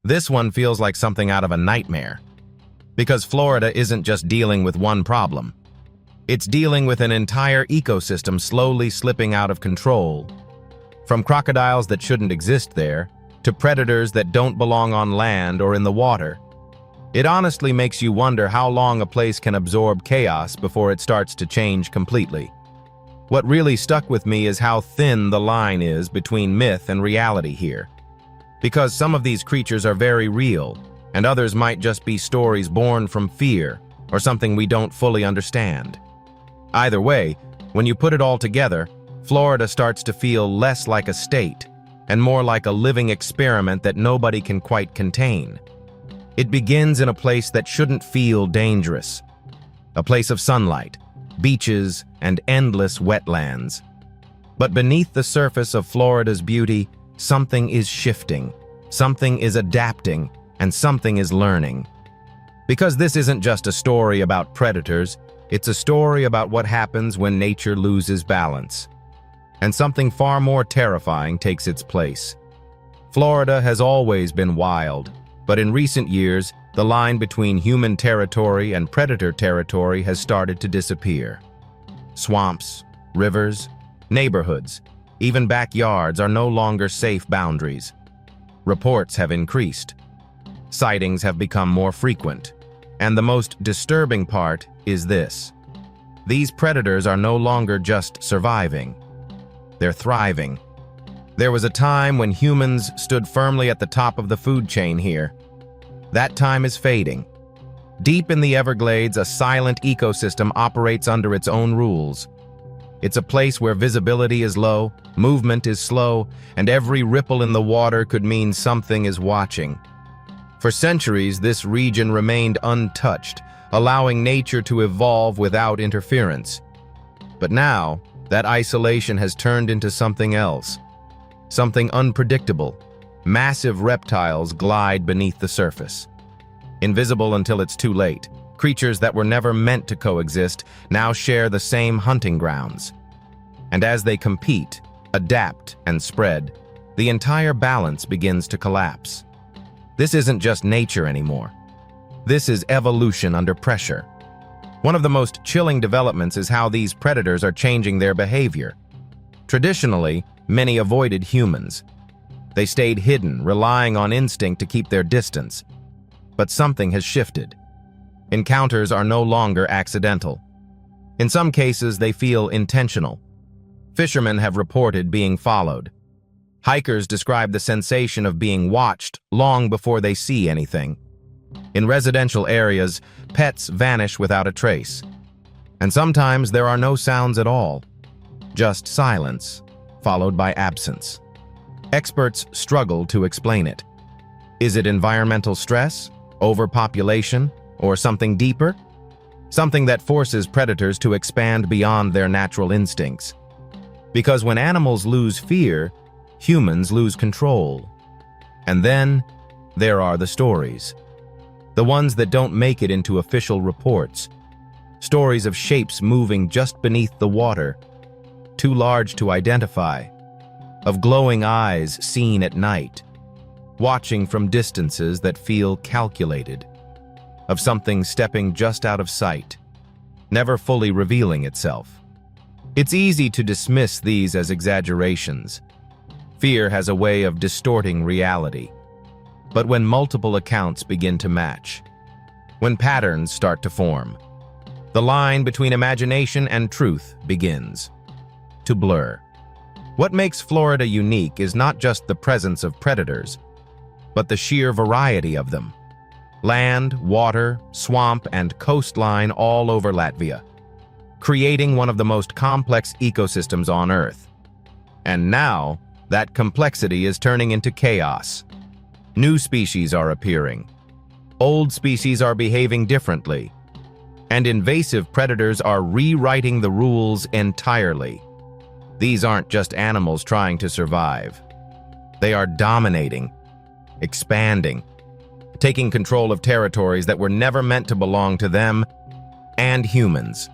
This one feels like something out of a nightmare. Because Florida isn't just dealing with one problem. It's dealing with an entire ecosystem slowly slipping out of control. From crocodiles that shouldn't exist there, to predators that don't belong on land or in the water. It honestly makes you wonder how long a place can absorb chaos before it starts to change completely. What really stuck with me is how thin the line is between myth and reality here. Because some of these creatures are very real, and others might just be stories born from fear or something we don't fully understand. Either way, when you put it all together, Florida starts to feel less like a state and more like a living experiment that nobody can quite contain. It begins in a place that shouldn't feel dangerous. A place of sunlight, beaches, and endless wetlands. But beneath the surface of Florida's beauty, something is shifting, something is adapting, and something is learning. Because this isn't just a story about predators, it's a story about what happens when nature loses balance. And something far more terrifying takes its place. Florida has always been wild, but in recent years, the line between human territory and predator territory has started to disappear. Swamps, rivers, neighborhoods, even backyards are no longer safe boundaries. Reports have increased. Sightings have become more frequent. And the most disturbing part is this. These predators are no longer just surviving. They're thriving. There was a time when humans stood firmly at the top of the food chain here. That time is fading. Deep in the Everglades, a silent ecosystem operates under its own rules. It's a place where visibility is low, movement is slow, and every ripple in the water could mean something is watching. For centuries, this region remained untouched, allowing nature to evolve without interference. But now, that isolation has turned into something else. Something unpredictable. Massive reptiles glide beneath the surface. Invisible until it's too late, creatures that were never meant to coexist now share the same hunting grounds. And as they compete, adapt, and spread, the entire balance begins to collapse. This isn't just nature anymore. This is evolution under pressure. One of the most chilling developments is how these predators are changing their behavior. Traditionally, many avoided humans. They stayed hidden, relying on instinct to keep their distance. But something has shifted. Encounters are no longer accidental. In some cases, they feel intentional. Fishermen have reported being followed. Hikers describe the sensation of being watched long before they see anything. In residential areas, pets vanish without a trace. And sometimes there are no sounds at all. Just silence, followed by absence. Experts struggle to explain it. Is it environmental stress, overpopulation, or something deeper? Something that forces predators to expand beyond their natural instincts. Because when animals lose fear, humans lose control. And then, there are the stories. The ones that don't make it into official reports. Stories of shapes moving just beneath the water, too large to identify. Of glowing eyes seen at night, watching from distances that feel calculated. Of something stepping just out of sight, never fully revealing itself. It's easy to dismiss these as exaggerations. Fear has a way of distorting reality. But when multiple accounts begin to match, when patterns start to form, the line between imagination and truth begins to blur. What makes Florida unique is not just the presence of predators, but the sheer variety of them. Land, water, swamp, and coastline all over Latvia, creating one of the most complex ecosystems on Earth. And now, that complexity is turning into chaos. New species are appearing. Old species are behaving differently. And invasive predators are rewriting the rules entirely. These aren't just animals trying to survive. They are dominating, expanding, taking control of territories that were never meant to belong to them and humans.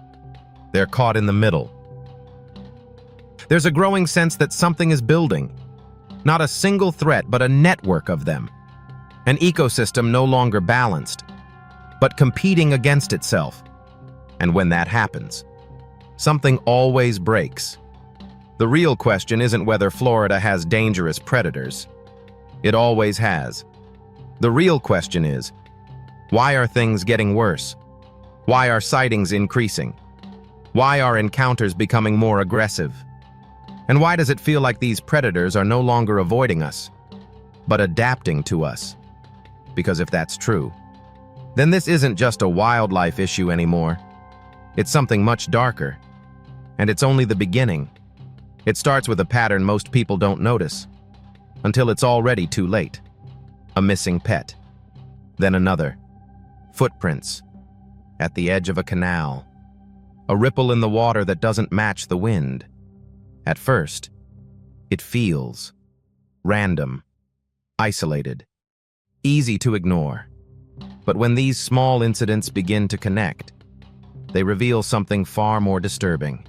They're caught in the middle. There's a growing sense that something is building. Not a single threat, but a network of them. An ecosystem no longer balanced, but competing against itself. And when that happens, something always breaks. The real question isn't whether Florida has dangerous predators. It always has. The real question is, why are things getting worse? Why are sightings increasing? Why are encounters becoming more aggressive? And why does it feel like these predators are no longer avoiding us, but adapting to us? Because if that's true, then this isn't just a wildlife issue anymore. It's something much darker, and it's only the beginning. It starts with a pattern most people don't notice, until it's already too late. A missing pet, then another. Footprints at the edge of a canal. A ripple in the water that doesn't match the wind. At first, it feels random, isolated, easy to ignore. But when these small incidents begin to connect, they reveal something far more disturbing.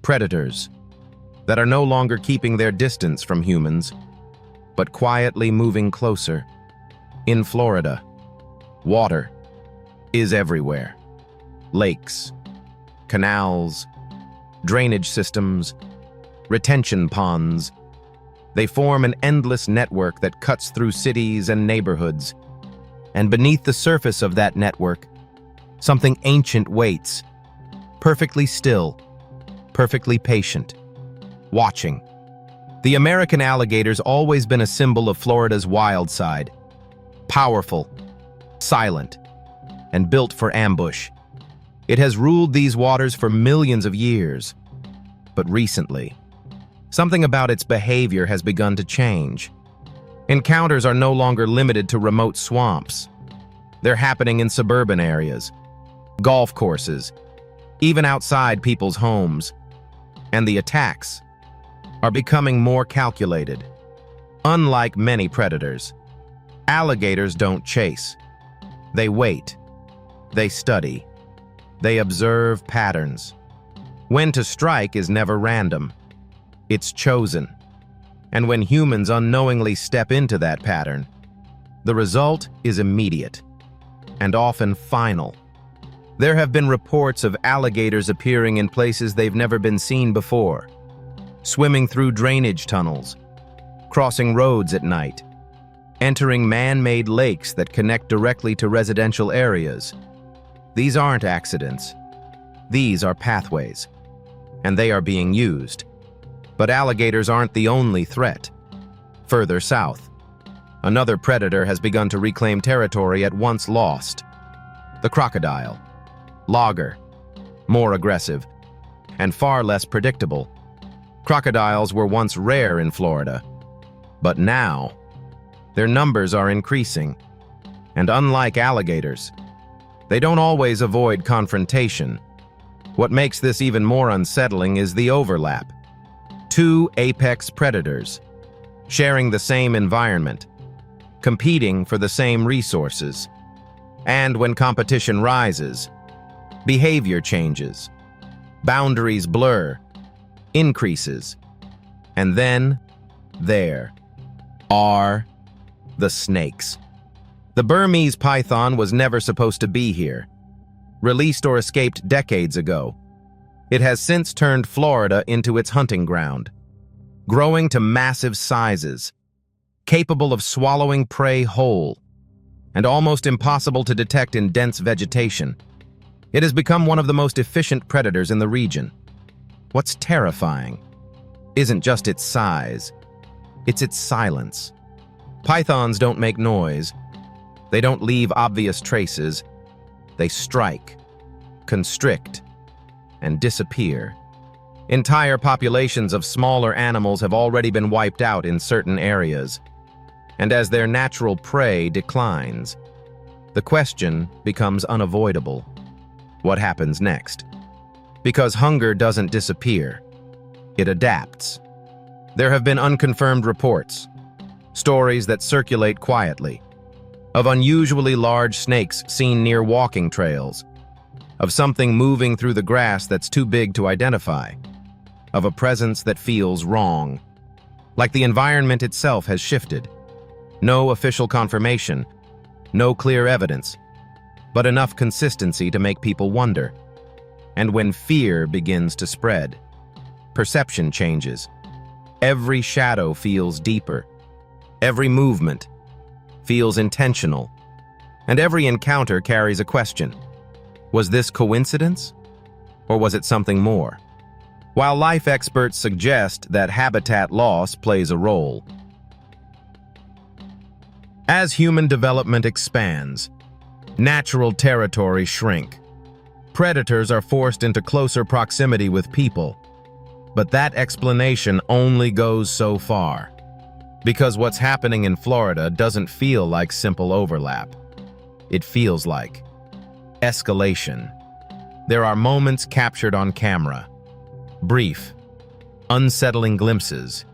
Predators that are no longer keeping their distance from humans, but quietly moving closer. In Florida, water is everywhere. Lakes, canals, drainage systems, retention ponds. They form an endless network that cuts through cities and neighborhoods. And beneath the surface of that network, something ancient waits, perfectly still, perfectly patient, watching. The American alligator's always been a symbol of Florida's wild side. Powerful, silent, and built for ambush. It has ruled these waters for millions of years. But recently, something about its behavior has begun to change. Encounters are no longer limited to remote swamps. They're happening in suburban areas, golf courses, even outside people's homes. And the attacks are becoming more calculated. Unlike many predators, alligators don't chase. They wait. They study. They observe patterns. When to strike is never random. It's chosen. And when humans unknowingly step into that pattern, the result is immediate and often final. There have been reports of alligators appearing in places they've never been seen before, swimming through drainage tunnels, crossing roads at night, entering man-made lakes that connect directly to residential areas. These aren't accidents. These are pathways, and they are being used. But alligators aren't the only threat. Further south, another predator has begun to reclaim territory at once lost. The crocodile. Logger, more aggressive, and far less predictable. Crocodiles were once rare in Florida, but now their numbers are increasing. And unlike alligators, they don't always avoid confrontation. What makes this even more unsettling is the overlap. Two apex predators, sharing the same environment, competing for the same resources. And when competition rises, behavior changes, boundaries blur, increases, and then there are the snakes. The Burmese python was never supposed to be here. Released or escaped decades ago, it has since turned Florida into its hunting ground, growing to massive sizes, capable of swallowing prey whole, and almost impossible to detect in dense vegetation. It has become one of the most efficient predators in the region. What's terrifying isn't just its size, it's its silence. Pythons don't make noise. They don't leave obvious traces. They strike, constrict, and disappear. Entire populations of smaller animals have already been wiped out in certain areas. And as their natural prey declines, the question becomes unavoidable. What happens next? Because hunger doesn't disappear. It adapts. There have been unconfirmed reports, stories that circulate quietly, of unusually large snakes seen near walking trails, of something moving through the grass that's too big to identify, of a presence that feels wrong, like the environment itself has shifted. No official confirmation, no clear evidence, but enough consistency to make people wonder. And when fear begins to spread, perception changes. Every shadow feels deeper. Every movement feels intentional. And every encounter carries a question. Was this coincidence? Or was it something more? While life experts suggest that habitat loss plays a role. As human development expands, natural territories shrink. Predators are forced into closer proximity with people. But that explanation only goes so far. Because what's happening in Florida doesn't feel like simple overlap. It feels like escalation. There are moments captured on camera. Brief, unsettling glimpses.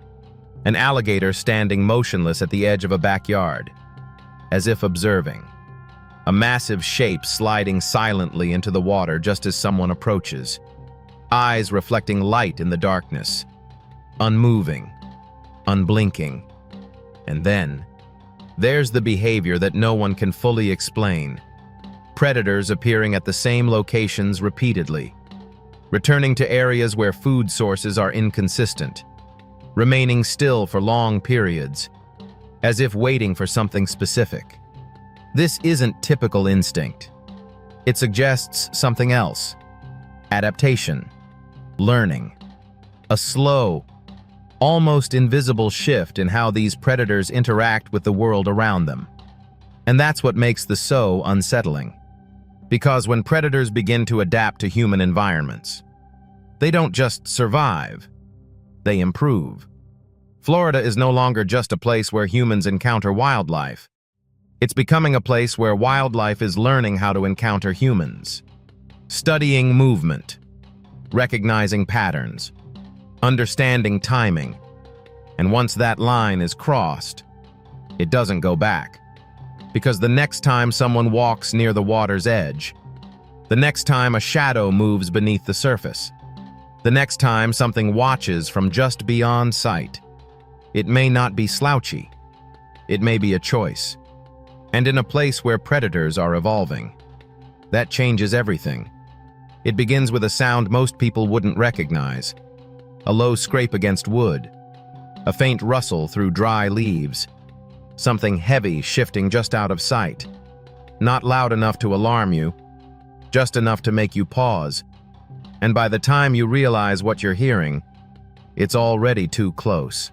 An alligator standing motionless at the edge of a backyard, as if observing. A massive shape sliding silently into the water just as someone approaches. Eyes reflecting light in the darkness. Unmoving, unblinking. And then, there's the behavior that no one can fully explain. Predators appearing at the same locations repeatedly. Returning to areas where food sources are inconsistent. Remaining still for long periods, as if waiting for something specific. This isn't typical instinct. It suggests something else. Adaptation. Learning. A slow, almost invisible shift in how these predators interact with the world around them. And that's what makes the so unsettling. Because when predators begin to adapt to human environments, they don't just survive, they improve. Florida is no longer just a place where humans encounter wildlife. It's becoming a place where wildlife is learning how to encounter humans. Studying movement, recognizing patterns, understanding timing. And once that line is crossed, it doesn't go back. Because the next time someone walks near the water's edge, the next time a shadow moves beneath the surface, the next time something watches from just beyond sight, it may not be slouchy. It may be a choice. And in a place where predators are evolving, that changes everything. It begins with a sound most people wouldn't recognize. A low scrape against wood, a faint rustle through dry leaves, something heavy shifting just out of sight. Not loud enough to alarm you, just enough to make you pause. And by the time you realize what you're hearing, it's already too close.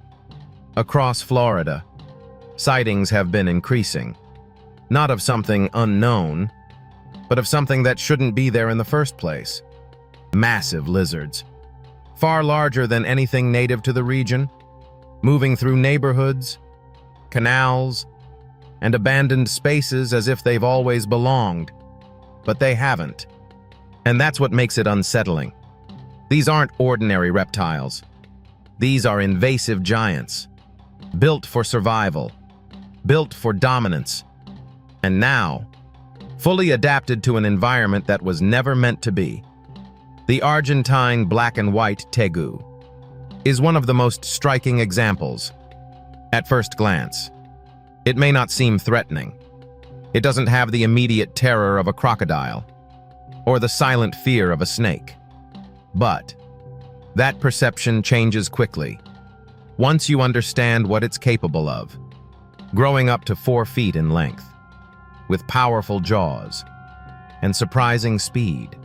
Across Florida, sightings have been increasing. Not of something unknown, but of something that shouldn't be there in the first place. Massive lizards, far larger than anything native to the region, moving through neighborhoods, canals, and abandoned spaces as if they've always belonged. But they haven't. And that's what makes it unsettling. These aren't ordinary reptiles. These are invasive giants, built for survival, built for dominance, and now, fully adapted to an environment that was never meant to be. The Argentine black and white tegu is one of the most striking examples. At first glance, it may not seem threatening. It doesn't have the immediate terror of a crocodile or the silent fear of a snake. But that perception changes quickly once you understand what it's capable of. Growing up to 4 feet in length, with powerful jaws and surprising speed.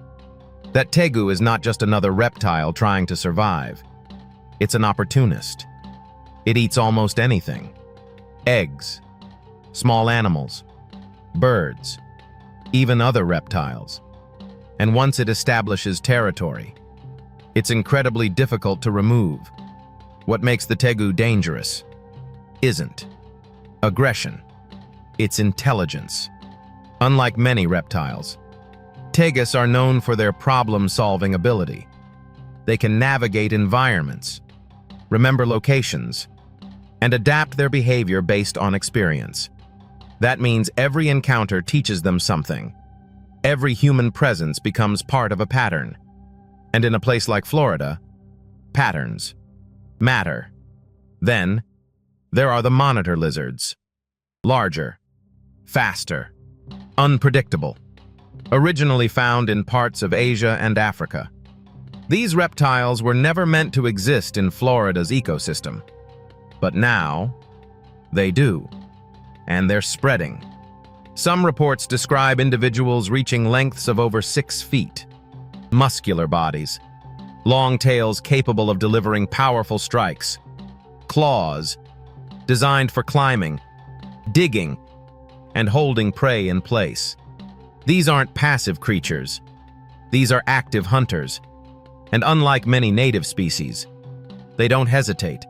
That tegu is not just another reptile trying to survive. It's an opportunist. It eats almost anything. Eggs, small animals, birds, even other reptiles. And once it establishes territory, it's incredibly difficult to remove. What makes the tegu dangerous isn't aggression, it's intelligence. Unlike many reptiles, tegus are known for their problem-solving ability. They can navigate environments, remember locations, and adapt their behavior based on experience. That means every encounter teaches them something. Every human presence becomes part of a pattern. And in a place like Florida, patterns matter. Then, there are the monitor lizards, larger, faster, unpredictable, originally found in parts of Asia and Africa. These reptiles were never meant to exist in Florida's ecosystem, but now they do, and they're spreading. Some reports describe individuals reaching lengths of over 6 feet, muscular bodies, long tails capable of delivering powerful strikes, claws designed for climbing, digging, and holding prey in place. These aren't passive creatures. These are active hunters, and unlike many native species, they don't hesitate.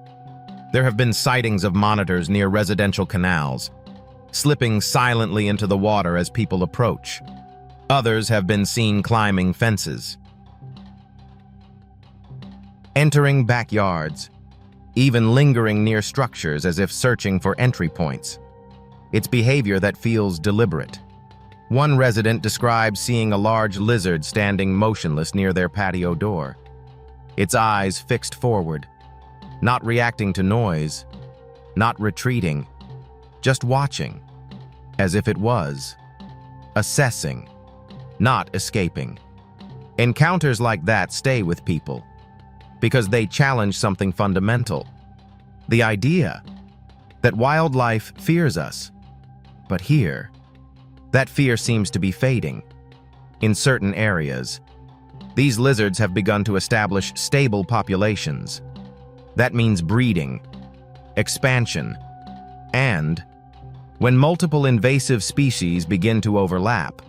There have been sightings of monitors near residential canals, slipping silently into the water as people approach. Others have been seen climbing fences, entering backyards, even lingering near structures as if searching for entry points. It's behavior that feels deliberate. One resident described seeing a large lizard standing motionless near their patio door, its eyes fixed forward, not reacting to noise, not retreating, just watching, as if it was, assessing, not escaping. Encounters like that stay with people, because they challenge something fundamental. The idea that wildlife fears us. But here, that fear seems to be fading. In certain areas, these lizards have begun to establish stable populations. That means breeding, expansion, and when multiple invasive species begin to overlap,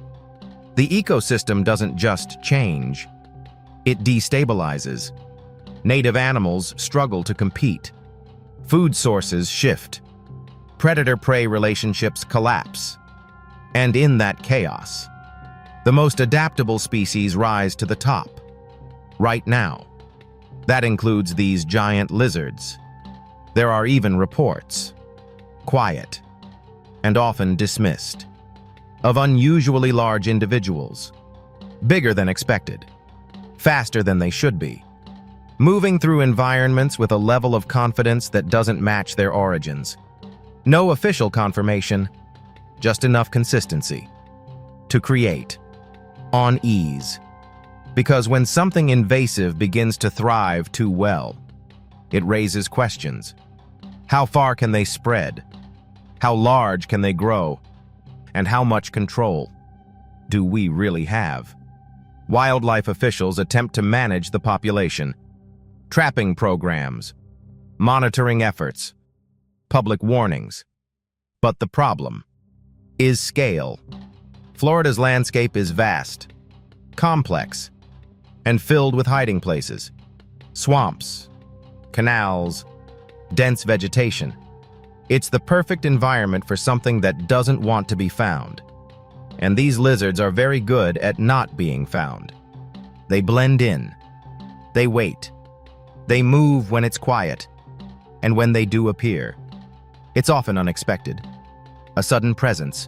the ecosystem doesn't just change, it destabilizes. Native animals struggle to compete. Food sources shift. Predator-prey relationships collapse. And in that chaos, the most adaptable species rise to the top. Right now, that includes these giant lizards. There are even reports, quiet and often dismissed, of unusually large individuals, bigger than expected, faster than they should be, moving through environments with a level of confidence that doesn't match their origins. No official confirmation, just enough consistency to create unease. Because when something invasive begins to thrive too well, it raises questions. How far can they spread? How large can they grow? And how much control do we really have? Wildlife officials attempt to manage the population. Trapping programs, monitoring efforts, public warnings. But the problem is scale. Florida's landscape is vast, complex, and filled with hiding places. Swamps, canals, dense vegetation. It's the perfect environment for something that doesn't want to be found. And these lizards are very good at not being found. They blend in. They wait. They move when it's quiet. And when they do appear, it's often unexpected. A sudden presence,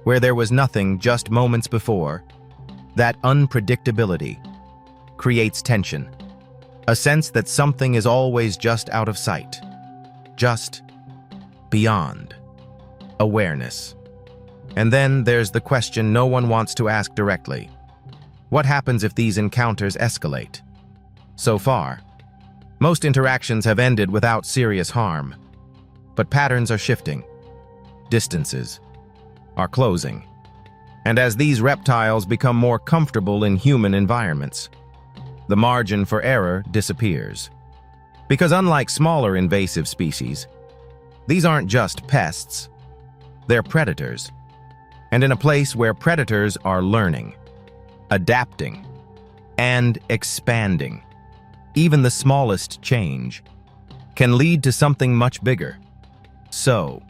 where there was nothing just moments before. That unpredictability creates tension. A sense that something is always just out of sight. Just beyond awareness. And then there's the question no one wants to ask directly. What happens if these encounters escalate? So far, most interactions have ended without serious harm. But patterns are shifting. Distances are closing. And as these reptiles become more comfortable in human environments, the margin for error disappears. Because unlike smaller invasive species, these aren't just pests, they're predators. And in a place where predators are learning, adapting, and expanding, even the smallest change can lead to something much bigger. So,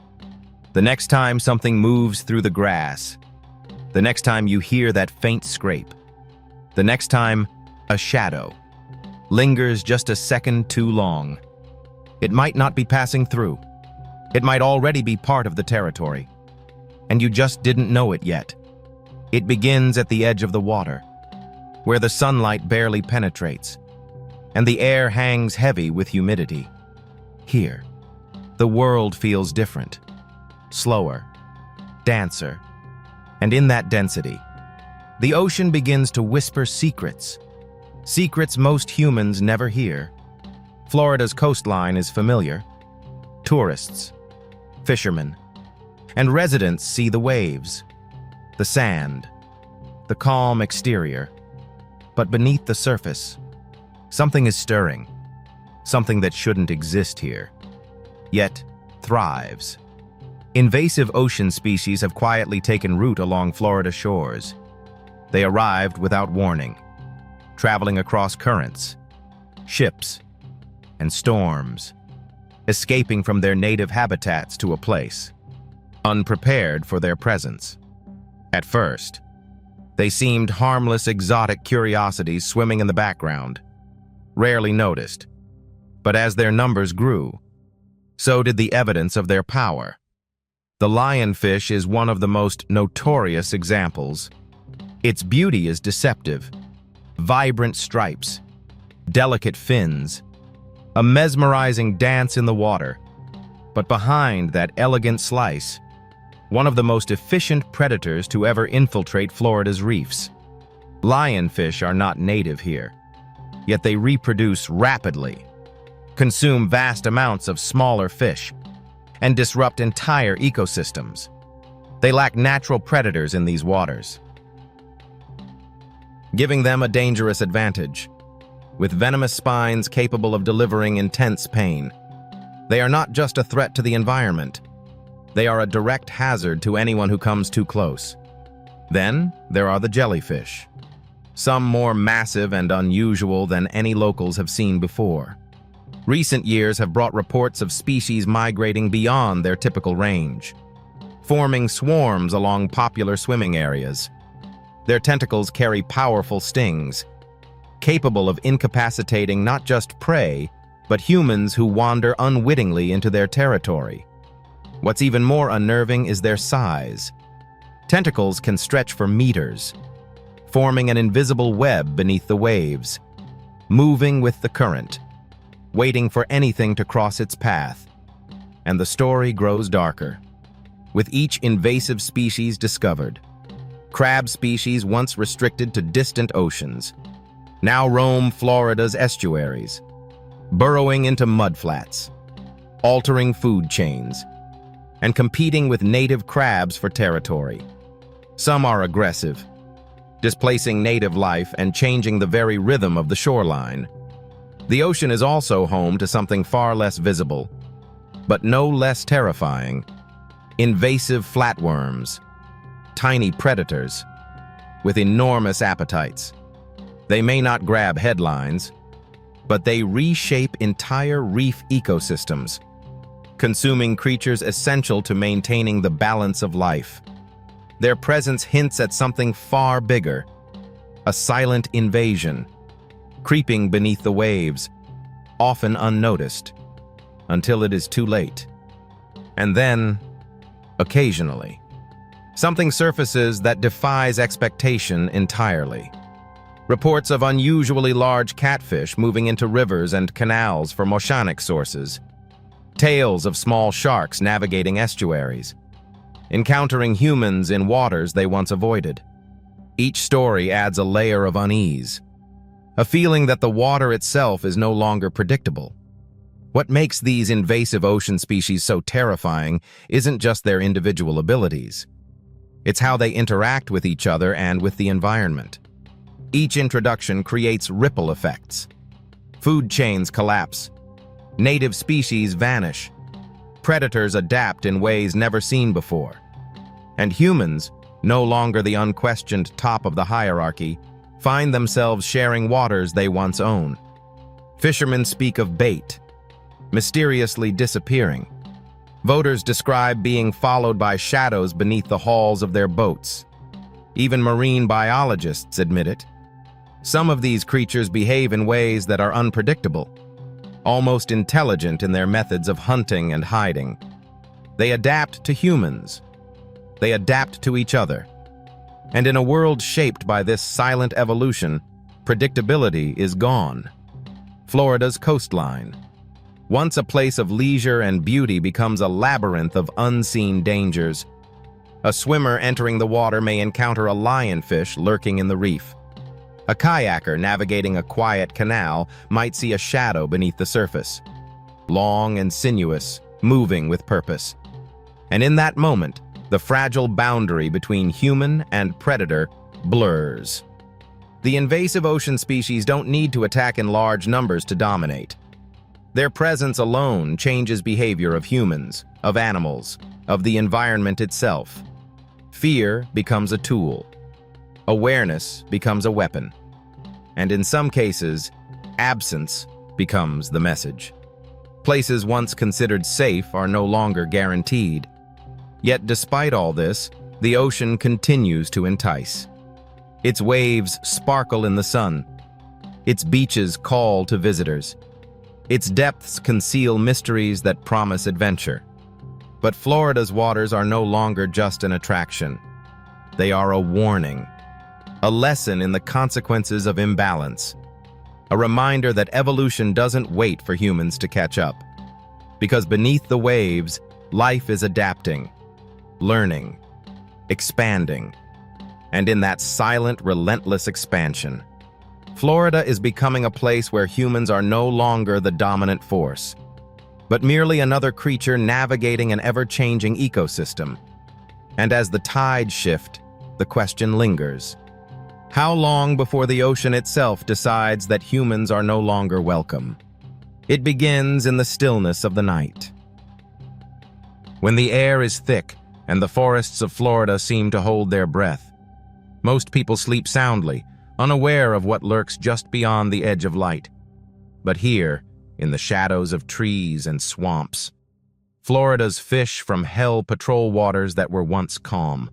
the next time something moves through the grass, the next time you hear that faint scrape, the next time a shadow lingers just a second too long, it might not be passing through. It might already be part of the territory, and you just didn't know it yet. It begins at the edge of the water, where the sunlight barely penetrates, and the air hangs heavy with humidity. Here, the world feels different. slower, denser, and in that density, the ocean begins to whisper secrets, secrets most humans never hear. Florida's coastline is familiar. Tourists, fishermen, and residents see the waves, the sand, the calm exterior. But beneath the surface, something is stirring, something that shouldn't exist here, yet thrives. Invasive ocean species have quietly taken root along Florida shores. They arrived without warning, traveling across currents, ships, and storms, escaping from their native habitats to a place, unprepared for their presence. At first, they seemed harmless exotic curiosities swimming in the background, rarely noticed. But as their numbers grew, so did the evidence of their power. The lionfish is one of the most notorious examples. Its beauty is deceptive. Vibrant stripes, delicate fins, a mesmerizing dance in the water. But behind that elegant slice, one of the most efficient predators to ever infiltrate Florida's reefs. Lionfish are not native here, yet they reproduce rapidly, consume vast amounts of smaller fish, and disrupt entire ecosystems. They lack natural predators in these waters, giving them a dangerous advantage. With venomous spines capable of delivering intense pain, they are not just a threat to the environment, they are a direct hazard to anyone who comes too close. Then there are the jellyfish, some more massive and unusual than any locals have seen before. Recent years have brought reports of species migrating beyond their typical range, forming swarms along popular swimming areas. Their tentacles carry powerful stings, capable of incapacitating not just prey, but humans who wander unwittingly into their territory. What's even more unnerving is their size. Tentacles can stretch for meters, forming an invisible web beneath the waves, moving with the current, waiting for anything to cross its path. And the story grows darker. With each invasive species discovered, crab species once restricted to distant oceans now roam Florida's estuaries, burrowing into mudflats, altering food chains, and competing with native crabs for territory. Some are aggressive, displacing native life and changing the very rhythm of the shoreline. The ocean is also home to something far less visible, but no less terrifying: invasive flatworms, tiny predators with enormous appetites. They may not grab headlines, but they reshape entire reef ecosystems, consuming creatures essential to maintaining the balance of life. Their presence hints at something far bigger, a silent invasion, creeping beneath the waves, often unnoticed, until it is too late. And then, occasionally, something surfaces that defies expectation entirely. Reports of unusually large catfish moving into rivers and canals from oceanic sources. Tales of small sharks navigating estuaries, encountering humans in waters they once avoided. Each story adds a layer of unease, a feeling that the water itself is no longer predictable. What makes these invasive ocean species so terrifying isn't just their individual abilities. It's how they interact with each other and with the environment. Each introduction creates ripple effects. Food chains collapse. Native species vanish. Predators adapt in ways never seen before. And humans, no longer the unquestioned top of the hierarchy, find themselves sharing waters they once owned. Fishermen speak of bait, mysteriously disappearing. Voters describe being followed by shadows beneath the hulls of their boats. Even marine biologists admit it. Some of these creatures behave in ways that are unpredictable, almost intelligent in their methods of hunting and hiding. They adapt to humans. They adapt to each other. And in a world shaped by this silent evolution, predictability is gone. Florida's coastline, Once a place of leisure and beauty becomes a labyrinth of unseen dangers. A swimmer entering the water may encounter a lionfish lurking in the reef. A kayaker navigating a quiet canal might see a shadow beneath the surface, long and sinuous, moving with purpose. And in that moment, the fragile boundary between human and predator blurs. The invasive ocean species don't need to attack in large numbers to dominate. Their presence alone changes behavior of humans, of animals, of the environment itself. Fear becomes a tool. Awareness becomes a weapon. And in some cases, absence becomes the message. Places once considered safe are no longer guaranteed. Yet despite all this, the ocean continues to entice. Its waves sparkle in the sun. Its beaches call to visitors. Its depths conceal mysteries that promise adventure. But Florida's waters are no longer just an attraction. They are a warning, a lesson in the consequences of imbalance, a reminder that evolution doesn't wait for humans to catch up. Because beneath the waves, life is adapting, learning, expanding. And in that silent, relentless expansion, Florida is becoming a place where humans are no longer the dominant force, but merely another creature navigating an ever-changing ecosystem. And as the tides shift, the question lingers. How long before the ocean itself decides that humans are no longer welcome? It begins in the stillness of the night. When the air is thick and the forests of Florida seem to hold their breath, most people sleep soundly, unaware of what lurks just beyond the edge of light. But here, in the shadows of trees and swamps, Florida's fish from hell patrol waters that were once calm,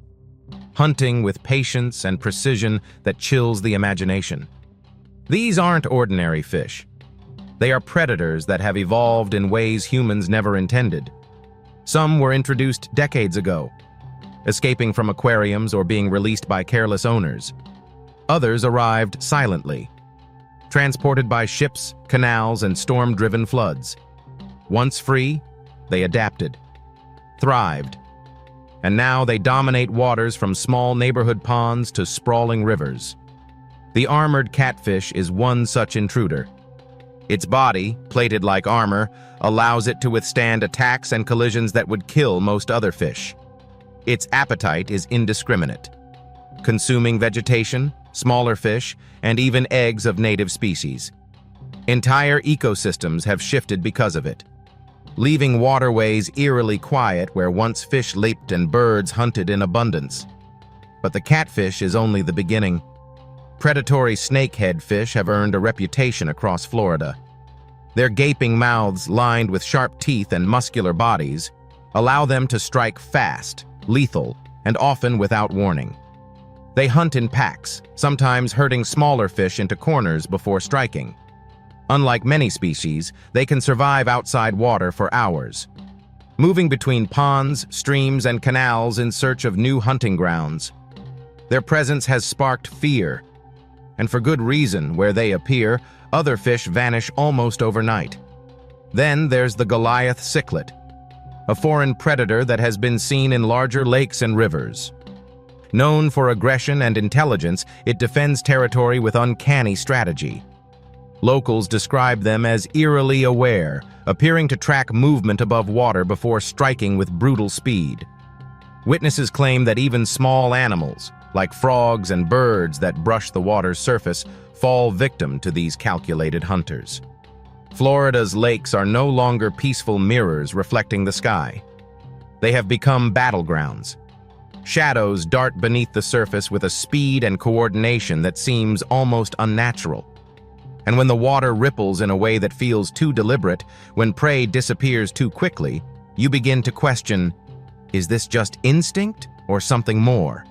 hunting with patience and precision that chills the imagination. These aren't ordinary fish. They are predators that have evolved in ways humans never intended. Some were introduced decades ago, escaping from aquariums or being released by careless owners. Others arrived silently, transported by ships, canals, and storm-driven floods. Once free, they adapted, thrived, and now they dominate waters from small neighborhood ponds to sprawling rivers. The armored catfish is one such intruder. Its body, plated like armor, allows it to withstand attacks and collisions that would kill most other fish. Its appetite is indiscriminate, consuming vegetation, smaller fish, and even eggs of native species. Entire ecosystems have shifted because of it, leaving waterways eerily quiet where once fish leaped and birds hunted in abundance. But the catfish is only the beginning. Predatory snakehead fish have earned a reputation across Florida. Their gaping mouths, lined with sharp teeth and muscular bodies, allow them to strike fast, lethal, and often without warning. They hunt in packs, sometimes herding smaller fish into corners before striking. Unlike many species, they can survive outside water for hours, moving between ponds, streams, and canals in search of new hunting grounds. Their presence has sparked fear, and for good reason. Where they appear, other fish vanish almost overnight. Then there's the Goliath cichlid, a foreign predator that has been seen in larger lakes and rivers. Known for aggression and intelligence, it defends territory with uncanny strategy. Locals describe them as eerily aware, appearing to track movement above water before striking with brutal speed. Witnesses claim that even small animals, like frogs and birds that brush the water's surface, fall victim to these calculated hunters. Florida's lakes are no longer peaceful mirrors reflecting the sky. They have become battlegrounds. Shadows dart beneath the surface with a speed and coordination that seems almost unnatural. And when the water ripples in a way that feels too deliberate, when prey disappears too quickly, you begin to question, is this just instinct or something more?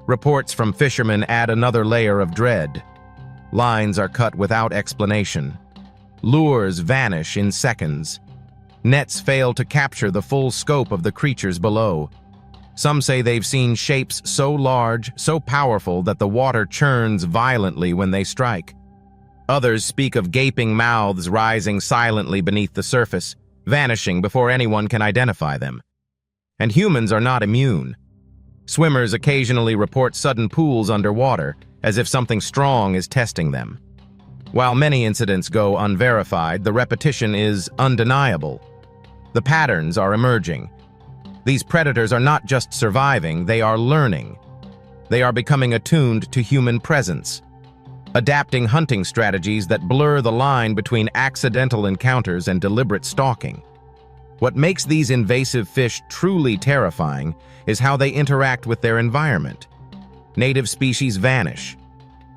Reports from fishermen add another layer of dread. Lines are cut without explanation. Lures vanish in seconds. Nets fail to capture the full scope of the creatures below. Some say they've seen shapes so large, so powerful that the water churns violently when they strike. Others speak of gaping mouths rising silently beneath the surface, vanishing before anyone can identify them. And humans are not immune. Swimmers occasionally report sudden pools underwater, as if something strong is testing them. While many incidents go unverified, the repetition is undeniable. The patterns are emerging. These predators are not just surviving, they are learning. They are becoming attuned to human presence, adapting hunting strategies that blur the line between accidental encounters and deliberate stalking. What makes these invasive fish truly terrifying is how they interact with their environment. Native species vanish.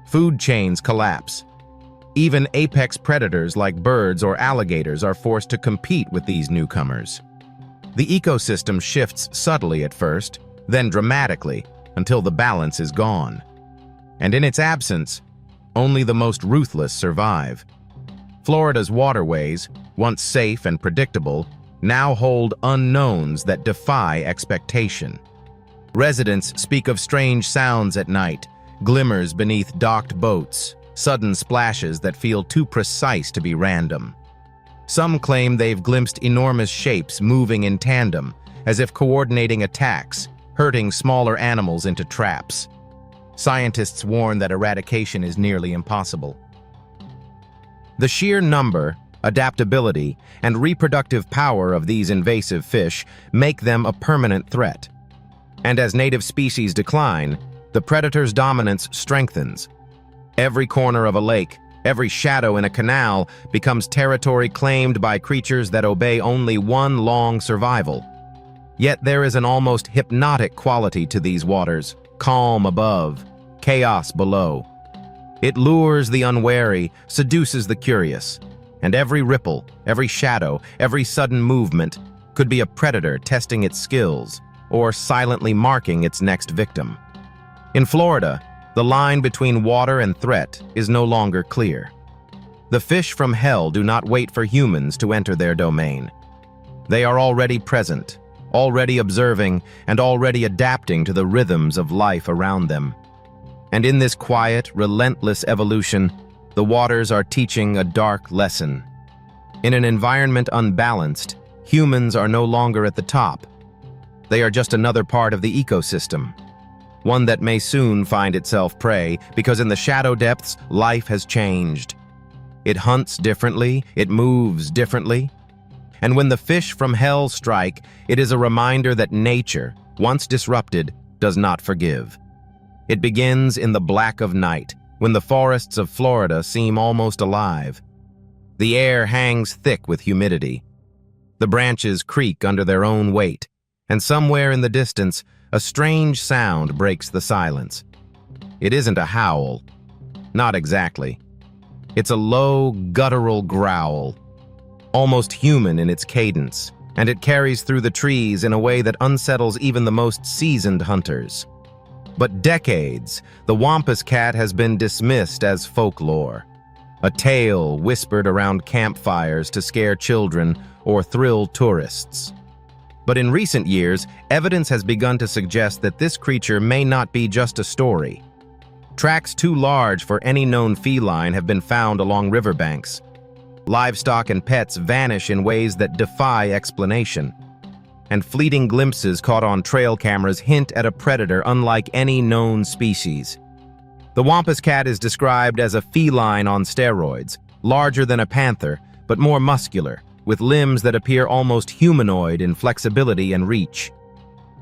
Food chains collapse. Even apex predators like birds or alligators are forced to compete with these newcomers. The ecosystem shifts subtly at first, then dramatically, until the balance is gone. And in its absence, only the most ruthless survive. Florida's waterways, once safe and predictable, now hold unknowns that defy expectation. Residents speak of strange sounds at night, glimmers beneath docked boats, sudden splashes that feel too precise to be random. Some claim they've glimpsed enormous shapes moving in tandem, as if coordinating attacks, herding smaller animals into traps. Scientists warn that eradication is nearly impossible. The sheer number, adaptability, and reproductive power of these invasive fish make them a permanent threat. And as native species decline, the predator's dominance strengthens. Every corner of a lake, every shadow in a canal becomes territory claimed by creatures that obey only one long survival. Yet there is an almost hypnotic quality to these waters, calm above, chaos below. It lures the unwary, seduces the curious, and every ripple, every shadow, every sudden movement could be a predator testing its skills or silently marking its next victim. In Florida, the line between water and threat is no longer clear. The fish from hell do not wait for humans to enter their domain. They are already present, already observing, and already adapting to the rhythms of life around them. And in this quiet, relentless evolution, the waters are teaching a dark lesson. In an environment unbalanced, humans are no longer at the top. They are just another part of the ecosystem, one that may soon find itself prey, because in the shadow depths, life has changed. It hunts differently, it moves differently. And when the fish from hell strike, it is a reminder that nature, once disrupted, does not forgive. It begins in the black of night, when the forests of Florida seem almost alive. The air hangs thick with humidity. The branches creak under their own weight, and somewhere in the distance, a strange sound breaks the silence. It isn't a howl. Not exactly. It's a low, guttural growl, almost human in its cadence, and it carries through the trees in a way that unsettles even the most seasoned hunters. But decades, the wampus cat has been dismissed as folklore, a tale whispered around campfires to scare children or thrill tourists. But in recent years, evidence has begun to suggest that this creature may not be just a story. Tracks too large for any known feline have been found along riverbanks. Livestock and pets vanish in ways that defy explanation. And fleeting glimpses caught on trail cameras hint at a predator unlike any known species. The wampus cat is described as a feline on steroids, larger than a panther, but more muscular, with limbs that appear almost humanoid in flexibility and reach.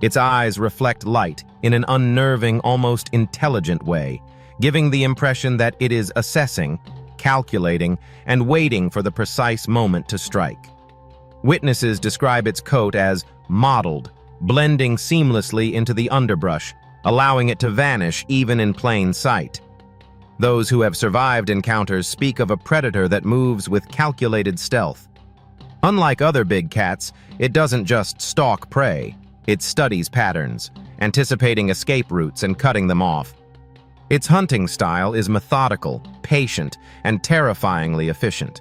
Its eyes reflect light in an unnerving, almost intelligent way, giving the impression that it is assessing, calculating, and waiting for the precise moment to strike. Witnesses describe its coat as mottled, blending seamlessly into the underbrush, allowing it to vanish even in plain sight. Those who have survived encounters speak of a predator that moves with calculated stealth. Unlike other big cats, it doesn't just stalk prey, it studies patterns, anticipating escape routes and cutting them off. Its hunting style is methodical, patient, and terrifyingly efficient.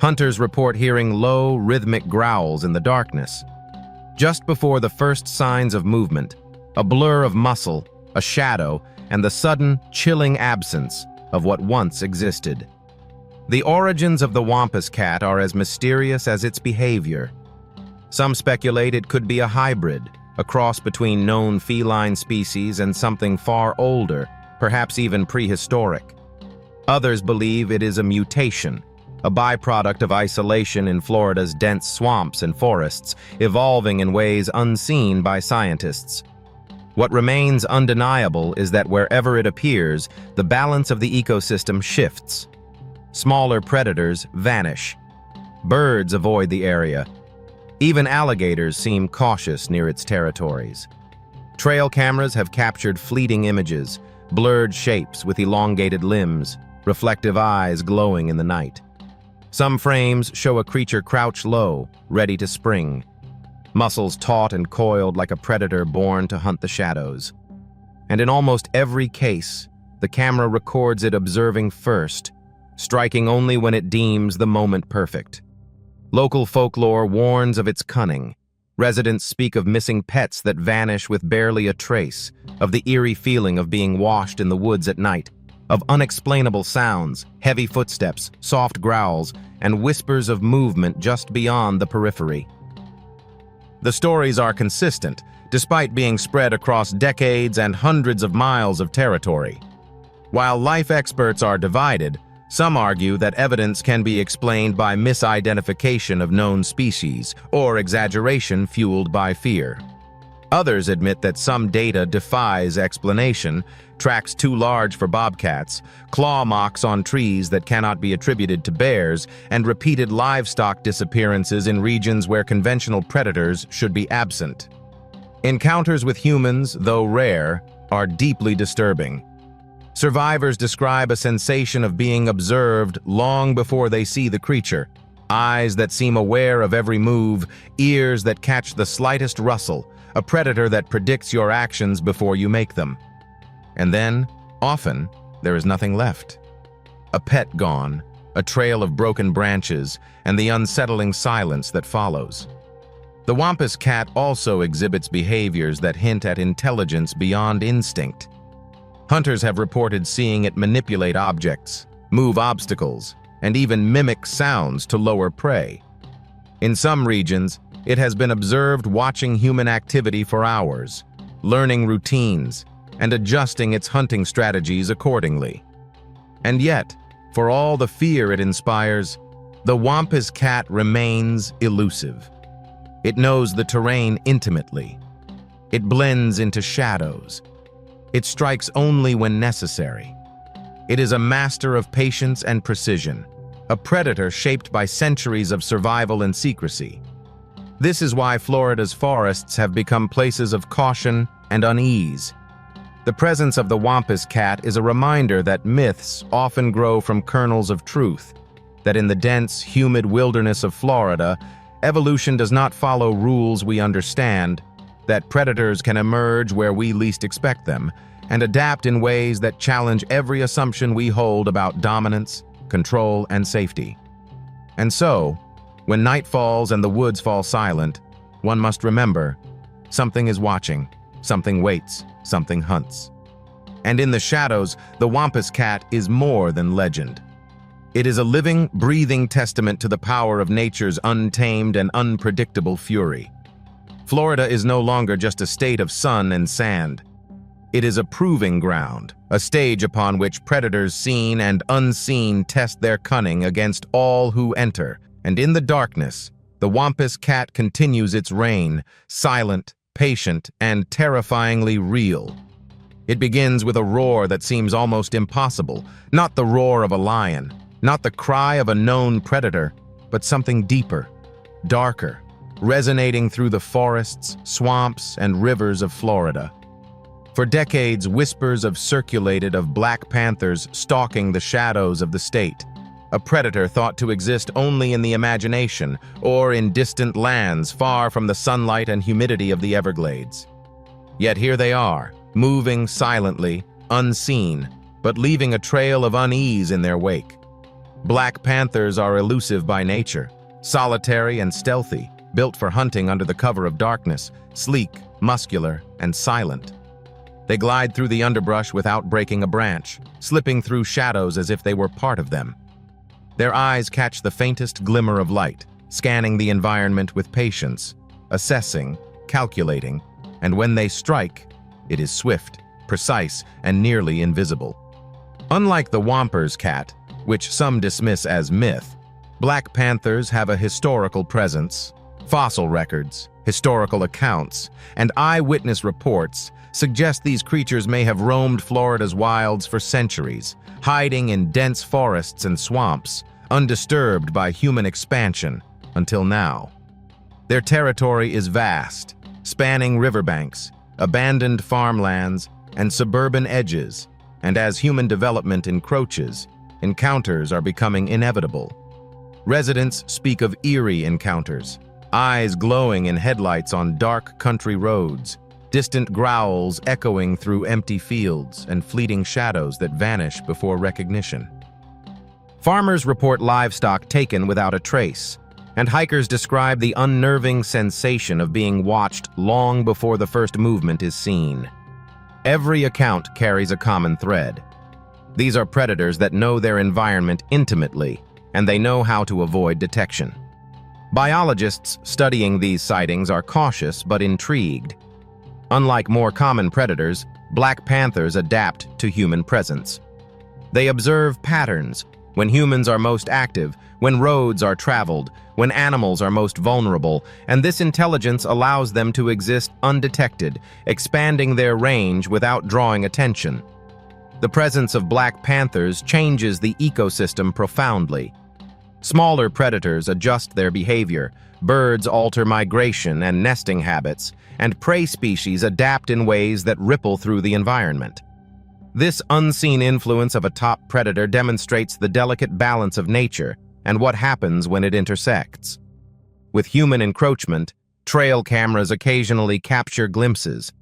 Hunters report hearing low, rhythmic growls in the darkness. Just before the first signs of movement, a blur of muscle, a shadow, and the sudden, chilling absence of what once existed. The origins of the Wampus cat are as mysterious as its behavior. Some speculate it could be a hybrid, a cross between known feline species and something far older, perhaps even prehistoric. Others believe it is a mutation, a byproduct of isolation in Florida's dense swamps and forests, evolving in ways unseen by scientists. What remains undeniable is that wherever it appears, the balance of the ecosystem shifts. Smaller predators vanish. Birds avoid the area. Even alligators seem cautious near its territories. Trail cameras have captured fleeting images, blurred shapes with elongated limbs, reflective eyes glowing in the night. Some frames show a creature crouched low, ready to spring, muscles taut and coiled like a predator born to hunt the shadows. And in almost every case, the camera records it observing first, striking only when it deems the moment perfect. Local folklore warns of its cunning. Residents speak of missing pets that vanish with barely a trace, of the eerie feeling of being washed in the woods at night, of unexplainable sounds, heavy footsteps, soft growls, and whispers of movement just beyond the periphery. The stories are consistent, despite being spread across decades and hundreds of miles of territory. While life experts are divided, some argue that evidence can be explained by misidentification of known species or exaggeration fueled by fear. Others admit that some data defies explanation: tracks too large for bobcats, claw marks on trees that cannot be attributed to bears, and repeated livestock disappearances in regions where conventional predators should be absent. Encounters with humans, though rare, are deeply disturbing. Survivors describe a sensation of being observed long before they see the creature, eyes that seem aware of every move, ears that catch the slightest rustle, a predator that predicts your actions before you make them. And then, often, there is nothing left. A pet gone, a trail of broken branches, and the unsettling silence that follows. The Wampus cat also exhibits behaviors that hint at intelligence beyond instinct. Hunters have reported seeing it manipulate objects, move obstacles, and even mimic sounds to lure prey. In some regions, it has been observed watching human activity for hours, learning routines, and adjusting its hunting strategies accordingly. And yet, for all the fear it inspires, the Wampus cat remains elusive. It knows the terrain intimately. It blends into shadows. It strikes only when necessary. It is a master of patience and precision, a predator shaped by centuries of survival and secrecy. This is why Florida's forests have become places of caution and unease. The presence of the Wampus cat is a reminder that myths often grow from kernels of truth, that in the dense, humid wilderness of Florida, evolution does not follow rules we understand, that predators can emerge where we least expect them, and adapt in ways that challenge every assumption we hold about dominance, control, and safety. And so, when night falls and the woods fall silent, one must remember, something is watching, something waits, something hunts. And in the shadows, the Wampus cat is more than legend. It is a living, breathing testament to the power of nature's untamed and unpredictable fury. Florida is no longer just a state of sun and sand. It is a proving ground, a stage upon which predators seen and unseen test their cunning against all who enter. And in the darkness, the Wampus cat continues its reign, silent, patient, and terrifyingly real. It begins with a roar that seems almost impossible, not the roar of a lion, not the cry of a known predator, but something deeper, darker, resonating through the forests, swamps, and rivers of Florida. For decades, whispers have circulated of black panthers stalking the shadows of the state, a predator thought to exist only in the imagination or in distant lands far from the sunlight and humidity of the Everglades. Yet here they are, moving silently, unseen, but leaving a trail of unease in their wake. Black panthers are elusive by nature, solitary and stealthy, built for hunting under the cover of darkness, sleek, muscular, and silent. They glide through the underbrush without breaking a branch, slipping through shadows as if they were part of them. Their eyes catch the faintest glimmer of light, scanning the environment with patience, assessing, calculating, and when they strike, it is swift, precise, and nearly invisible. Unlike the Whomper's cat, which some dismiss as myth, black panthers have a historical presence. Fossil records, historical accounts, and eyewitness reports suggest these creatures may have roamed Florida's wilds for centuries, hiding in dense forests and swamps, undisturbed by human expansion until now. Their territory is vast, spanning riverbanks, abandoned farmlands, and suburban edges, and as human development encroaches, encounters are becoming inevitable. Residents speak of eerie encounters, eyes glowing in headlights on dark country roads, distant growls echoing through empty fields, and fleeting shadows that vanish before recognition. Farmers report livestock taken without a trace, and hikers describe the unnerving sensation of being watched long before the first movement is seen. Every account carries a common thread. These are predators that know their environment intimately, and they know how to avoid detection. Biologists studying these sightings are cautious but intrigued. Unlike more common predators, black panthers adapt to human presence. They observe patterns: when humans are most active, when roads are traveled, when animals are most vulnerable, and this intelligence allows them to exist undetected, expanding their range without drawing attention. The presence of black panthers changes the ecosystem profoundly. Smaller predators adjust their behavior, birds alter migration and nesting habits, and prey species adapt in ways that ripple through the environment. This unseen influence of a top predator demonstrates the delicate balance of nature and what happens when it intersects. With human encroachment, trail cameras occasionally capture glimpses.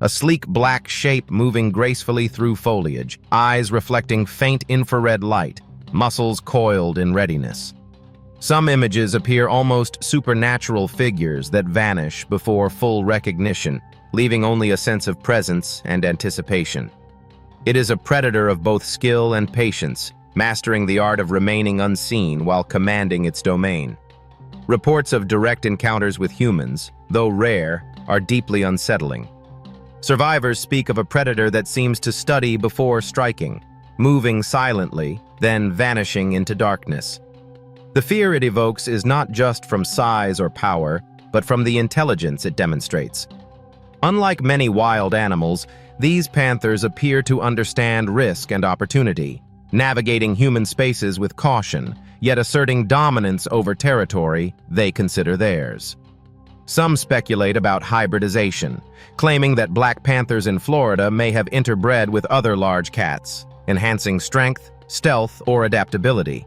A sleek black shape moving gracefully through foliage, eyes reflecting faint infrared light, muscles coiled in readiness. Some images appear almost supernatural figures that vanish before full recognition, leaving only a sense of presence and anticipation. It is a predator of both skill and patience, mastering the art of remaining unseen while commanding its domain. Reports of direct encounters with humans, though rare, are deeply unsettling. Survivors speak of a predator that seems to study before striking, moving silently, then vanishing into darkness. The fear it evokes is not just from size or power, but from the intelligence it demonstrates. Unlike many wild animals, these panthers appear to understand risk and opportunity, navigating human spaces with caution, yet asserting dominance over territory they consider theirs. Some speculate about hybridization, claiming that black panthers in Florida may have interbred with other large cats, enhancing strength, stealth, or adaptability.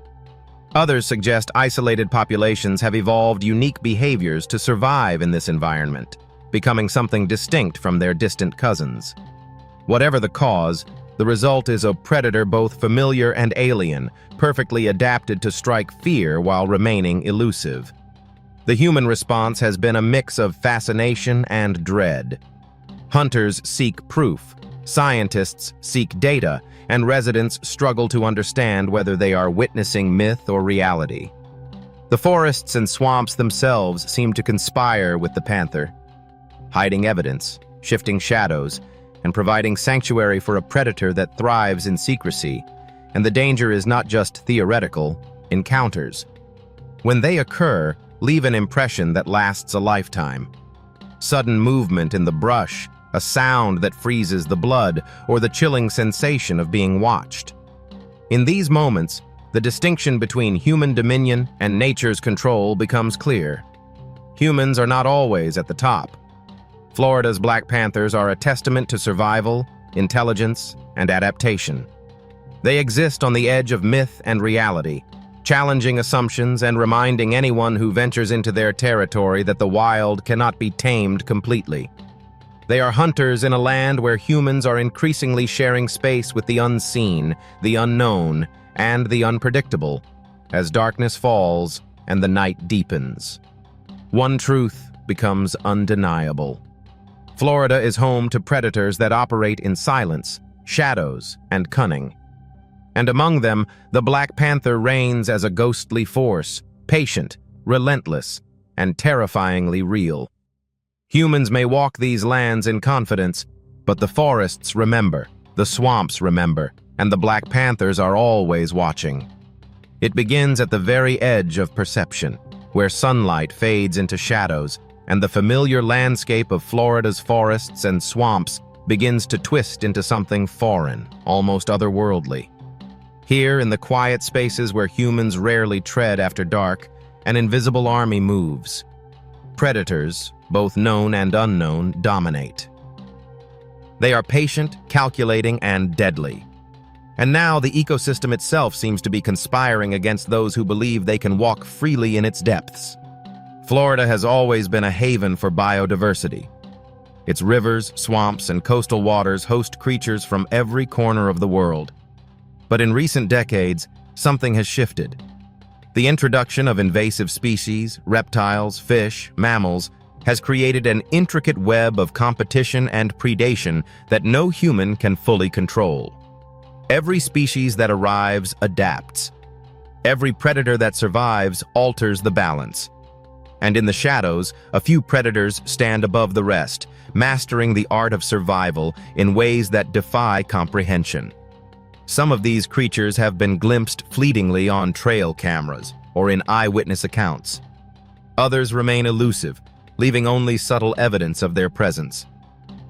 Others suggest isolated populations have evolved unique behaviors to survive in this environment, becoming something distinct from their distant cousins. Whatever the cause, the result is a predator both familiar and alien, perfectly adapted to strike fear while remaining elusive. The human response has been a mix of fascination and dread. Hunters seek proof, scientists seek data, and residents struggle to understand whether they are witnessing myth or reality. The forests and swamps themselves seem to conspire with the panther, hiding evidence, shifting shadows, and providing sanctuary for a predator that thrives in secrecy. And the danger is not just theoretical. Encounters, when they occur, leave an impression that lasts a lifetime. Sudden movement in the brush, a sound that freezes the blood, or the chilling sensation of being watched. In these moments, the distinction between human dominion and nature's control becomes clear. Humans are not always at the top. Florida's black panthers are a testament to survival, intelligence, and adaptation. They exist on the edge of myth and reality, challenging assumptions and reminding anyone who ventures into their territory that the wild cannot be tamed completely. They are hunters in a land where humans are increasingly sharing space with the unseen, the unknown, and the unpredictable, as darkness falls and the night deepens. One truth becomes undeniable. Florida is home to predators that operate in silence, shadows, and cunning. And among them, the Black Panther reigns as a ghostly force, patient, relentless, and terrifyingly real. Humans may walk these lands in confidence, but the forests remember, the swamps remember, and the Black Panthers are always watching. It begins at the very edge of perception, where sunlight fades into shadows, and the familiar landscape of Florida's forests and swamps begins to twist into something foreign, almost otherworldly. Here, in the quiet spaces where humans rarely tread after dark, an invisible army moves. Predators, both known and unknown, dominate. They are patient, calculating, and deadly. And now the ecosystem itself seems to be conspiring against those who believe they can walk freely in its depths. Florida has always been a haven for biodiversity. Its rivers, swamps, and coastal waters host creatures from every corner of the world. But in recent decades, something has shifted. The introduction of invasive species, reptiles, fish, mammals, has created an intricate web of competition and predation that no human can fully control. Every species that arrives adapts. Every predator that survives alters the balance. And in the shadows, a few predators stand above the rest, mastering the art of survival in ways that defy comprehension. Some of these creatures have been glimpsed fleetingly on trail cameras or in eyewitness accounts. Others remain elusive, leaving only subtle evidence of their presence.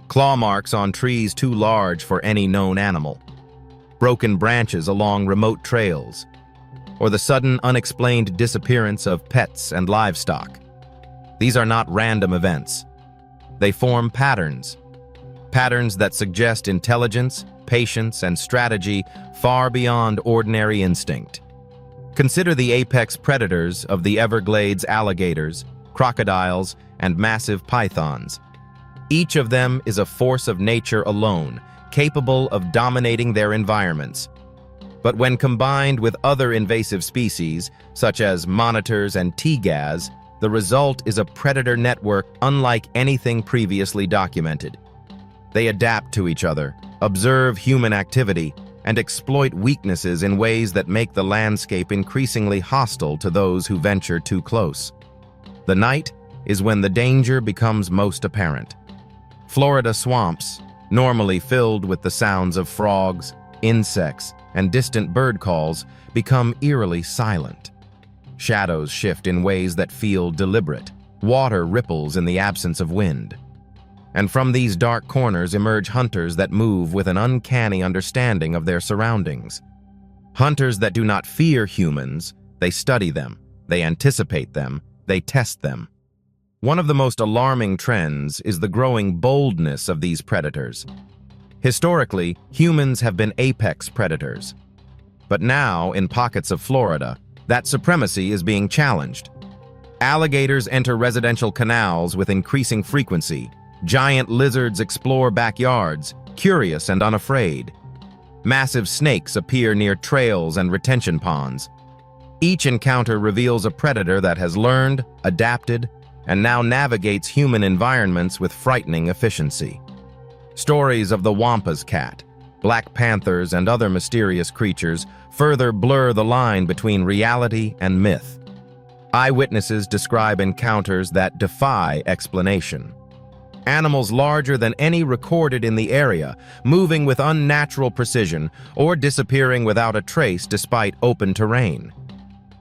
Claw marks on trees too large for any known animal, broken branches along remote trails, or the sudden unexplained disappearance of pets and livestock. These are not random events. They form patterns that suggest intelligence, patience, and strategy far beyond ordinary instinct. Consider the apex predators of the Everglades: alligators, crocodiles, and massive pythons. Each of them is a force of nature alone, capable of dominating their environments. But when combined with other invasive species, such as monitors and tigaz, the result is a predator network unlike anything previously documented. They adapt to each other, observe human activity, and exploit weaknesses in ways that make the landscape increasingly hostile to those who venture too close. The night is when the danger becomes most apparent. Florida swamps, normally filled with the sounds of frogs, insects, and distant bird calls, become eerily silent. Shadows shift in ways that feel deliberate. Water ripples in the absence of wind. And from these dark corners emerge hunters that move with an uncanny understanding of their surroundings. Hunters that do not fear humans, they study them, they anticipate them, they test them. One of the most alarming trends is the growing boldness of these predators. Historically, humans have been apex predators. But now, in pockets of Florida, that supremacy is being challenged. Alligators enter residential canals with increasing frequency. Giant lizards explore backyards, curious and unafraid. Massive snakes appear near trails and retention ponds. Each encounter reveals a predator that has learned, adapted, and now navigates human environments with frightening efficiency. Stories of the Wampas cat, Black Panthers, and other mysterious creatures further blur the line between reality and myth. Eyewitnesses describe encounters that defy explanation. Animals larger than any recorded in the area, moving with unnatural precision or disappearing without a trace despite open terrain.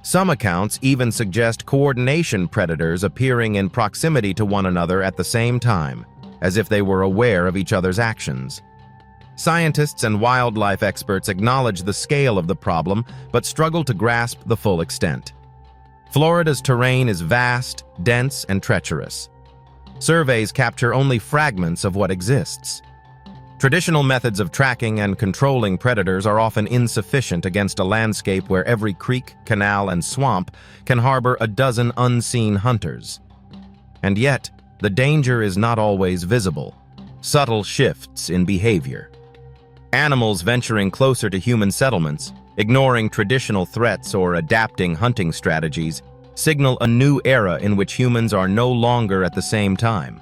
Some accounts even suggest coordination predators appearing in proximity to one another at the same time, as if they were aware of each other's actions. Scientists and wildlife experts acknowledge the scale of the problem, but struggle to grasp the full extent. Florida's terrain is vast, dense, and treacherous. Surveys capture only fragments of what exists. Traditional methods of tracking and controlling predators are often insufficient against a landscape where every creek, canal, and swamp can harbor a dozen unseen hunters. And yet, the danger is not always visible. Subtle shifts in behavior. Animals venturing closer to human settlements, ignoring traditional threats or adapting hunting strategies, signal a new era in which humans are no longer at the same time.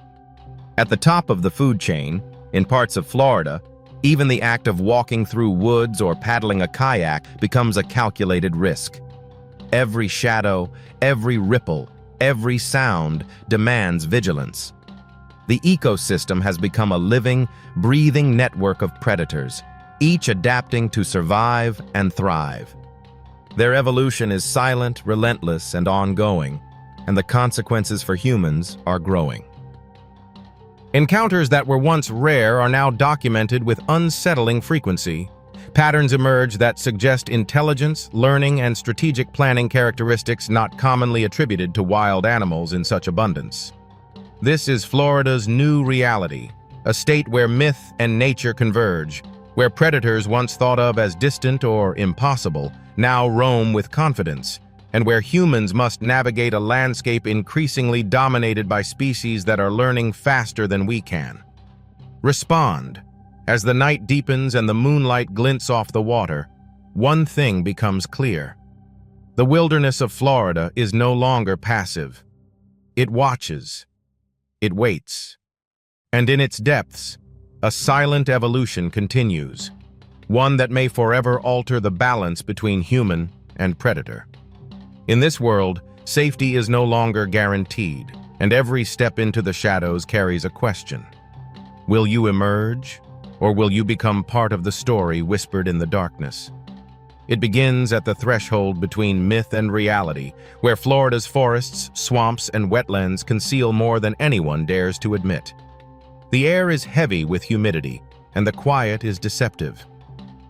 At the top of the food chain, in parts of Florida, Even the act of walking through woods or paddling a kayak becomes a calculated risk. Every shadow, every ripple, every sound demands vigilance. The ecosystem has become a living, breathing network of predators, each adapting to survive and thrive. Their evolution is silent, relentless, and ongoing, and the consequences for humans are growing. Encounters that were once rare are now documented with unsettling frequency. Patterns emerge that suggest intelligence, learning, and strategic planning characteristics not commonly attributed to wild animals in such abundance. This is Florida's new reality, a state where myth and nature converge, where predators once thought of as distant or impossible now roam with confidence, and where humans must navigate a landscape increasingly dominated by species that are learning faster than we can. Respond. As the night deepens and the moonlight glints off the water, one thing becomes clear. The wilderness of Florida is no longer passive. It watches. It waits. And in its depths, a silent evolution continues, one that may forever alter the balance between human and predator. In this world, safety is no longer guaranteed, and every step into the shadows carries a question. Will you emerge, or will you become part of the story whispered in the darkness? It begins at the threshold between myth and reality, where Florida's forests, swamps, and wetlands conceal more than anyone dares to admit. The air is heavy with humidity, and the quiet is deceptive.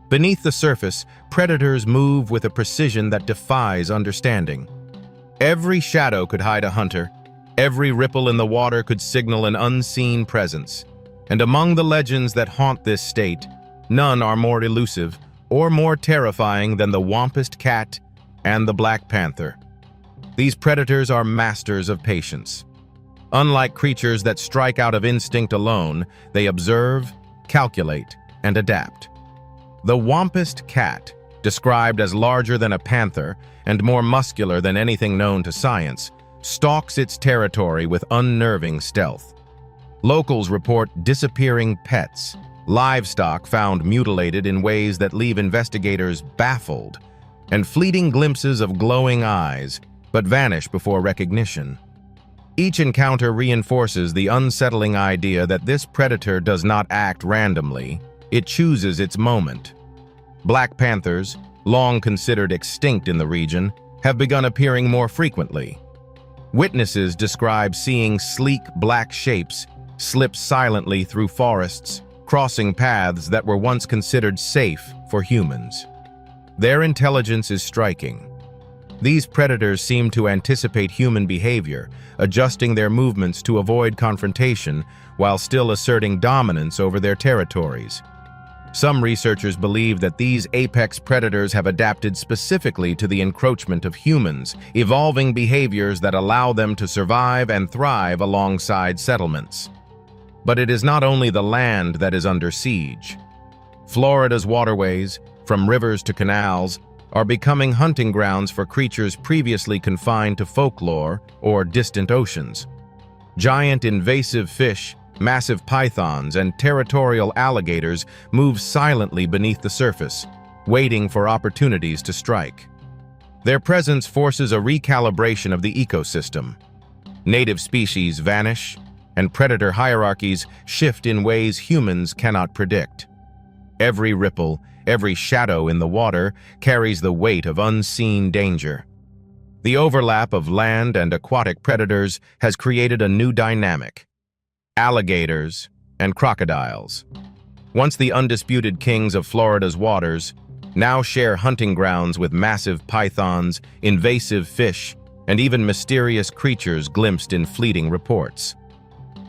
Beneath the surface, predators move with a precision that defies understanding. Every shadow could hide a hunter, every ripple in the water could signal an unseen presence. And among the legends that haunt this state, none are more elusive or more terrifying than the wampus cat and the black panther. These predators are masters of patience. Unlike creatures that strike out of instinct alone, they observe, calculate, and adapt. The wampus cat, described as larger than a panther and more muscular than anything known to science, stalks its territory with unnerving stealth. Locals report disappearing pets, livestock found mutilated in ways that leave investigators baffled, and fleeting glimpses of glowing eyes, but vanish before recognition. Each encounter reinforces the unsettling idea that this predator does not act randomly, it chooses its moment. Black panthers, long considered extinct in the region, have begun appearing more frequently. Witnesses describe seeing sleek black shapes slip silently through forests, crossing paths that were once considered safe for humans. Their intelligence is striking. These predators seem to anticipate human behavior, adjusting their movements to avoid confrontation while still asserting dominance over their territories. Some researchers believe that these apex predators have adapted specifically to the encroachment of humans, evolving behaviors that allow them to survive and thrive alongside settlements. But it is not only the land that is under siege. Florida's waterways, from rivers to canals, are becoming hunting grounds for creatures previously confined to folklore or distant oceans. Giant invasive fish, massive pythons, and territorial alligators move silently beneath the surface, waiting for opportunities to strike. Their presence forces a recalibration of the ecosystem. Native species vanish, and predator hierarchies shift in ways humans cannot predict. Every ripple, every shadow in the water carries the weight of unseen danger. The overlap of land and aquatic predators has created a new dynamic: alligators and crocodiles. Once the undisputed kings of Florida's waters, now share hunting grounds with massive pythons, invasive fish, and even mysterious creatures glimpsed in fleeting reports.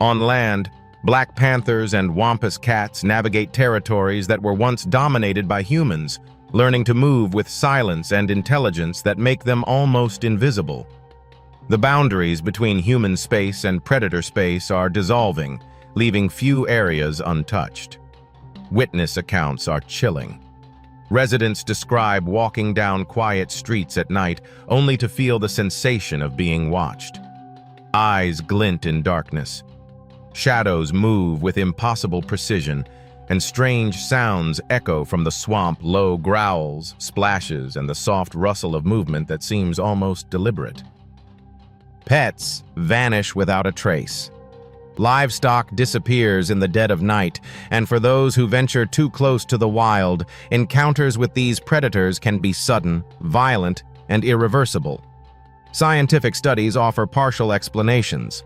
On land, black panthers and wampus cats navigate territories that were once dominated by humans, learning to move with silence and intelligence that make them almost invisible. The boundaries between human space and predator space are dissolving, leaving few areas untouched. Witness accounts are chilling. Residents describe walking down quiet streets at night only to feel the sensation of being watched. Eyes glint in darkness. Shadows move with impossible precision, and strange sounds echo from the swamp, low growls, splashes, and the soft rustle of movement that seems almost deliberate. Pets vanish without a trace. Livestock disappears in the dead of night, and for those who venture too close to the wild, encounters with these predators can be sudden, violent, and irreversible. Scientific studies offer partial explanations.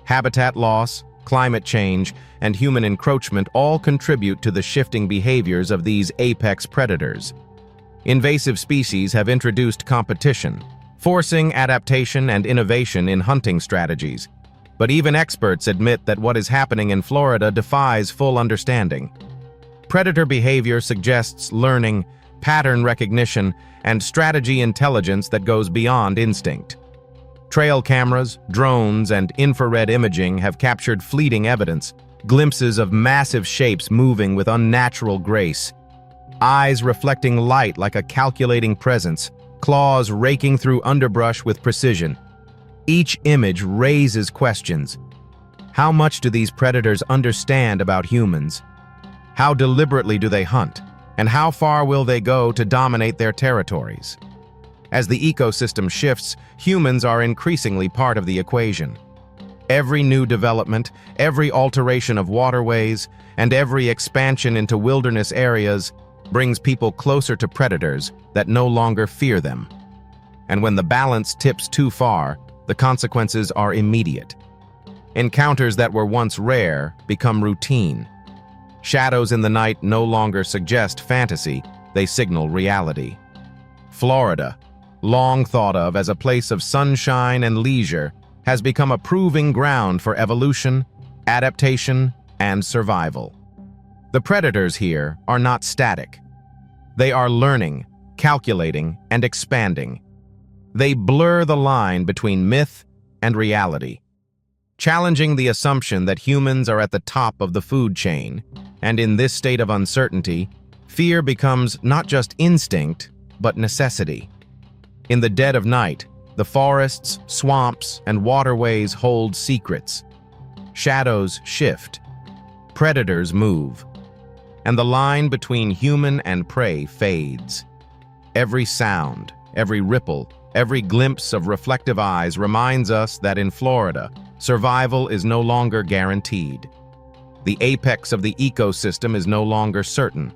Habitat loss, climate change, and human encroachment all contribute to the shifting behaviors of these apex predators. Invasive species have introduced competition, forcing adaptation and innovation in hunting strategies. But even experts admit that what is happening in Florida defies full understanding. Predator behavior suggests learning, pattern recognition, and strategy intelligence that goes beyond instinct. Trail cameras, drones, and infrared imaging have captured fleeting evidence, glimpses of massive shapes moving with unnatural grace. Eyes reflecting light like a calculating presence, claws raking through underbrush with precision. Each image raises questions. How much do these predators understand about humans? How deliberately do they hunt? And how far will they go to dominate their territories? As the ecosystem shifts, humans are increasingly part of the equation. Every new development, every alteration of waterways, and every expansion into wilderness areas brings people closer to predators that no longer fear them. And when the balance tips too far, the consequences are immediate. Encounters that were once rare become routine. Shadows in the night no longer suggest fantasy, they signal reality. Florida, long thought of as a place of sunshine and leisure, has become a proving ground for evolution, adaptation, and survival. The predators here are not static. They are learning, calculating, and expanding. They blur the line between myth and reality, challenging the assumption that humans are at the top of the food chain. And in this state of uncertainty, fear becomes not just instinct, but necessity. In the dead of night, the forests, swamps, and waterways hold secrets. Shadows shift. Predators move. And the line between human and prey fades. Every sound, every ripple, every glimpse of reflective eyes reminds us that in Florida, survival is no longer guaranteed. The apex of the ecosystem is no longer certain.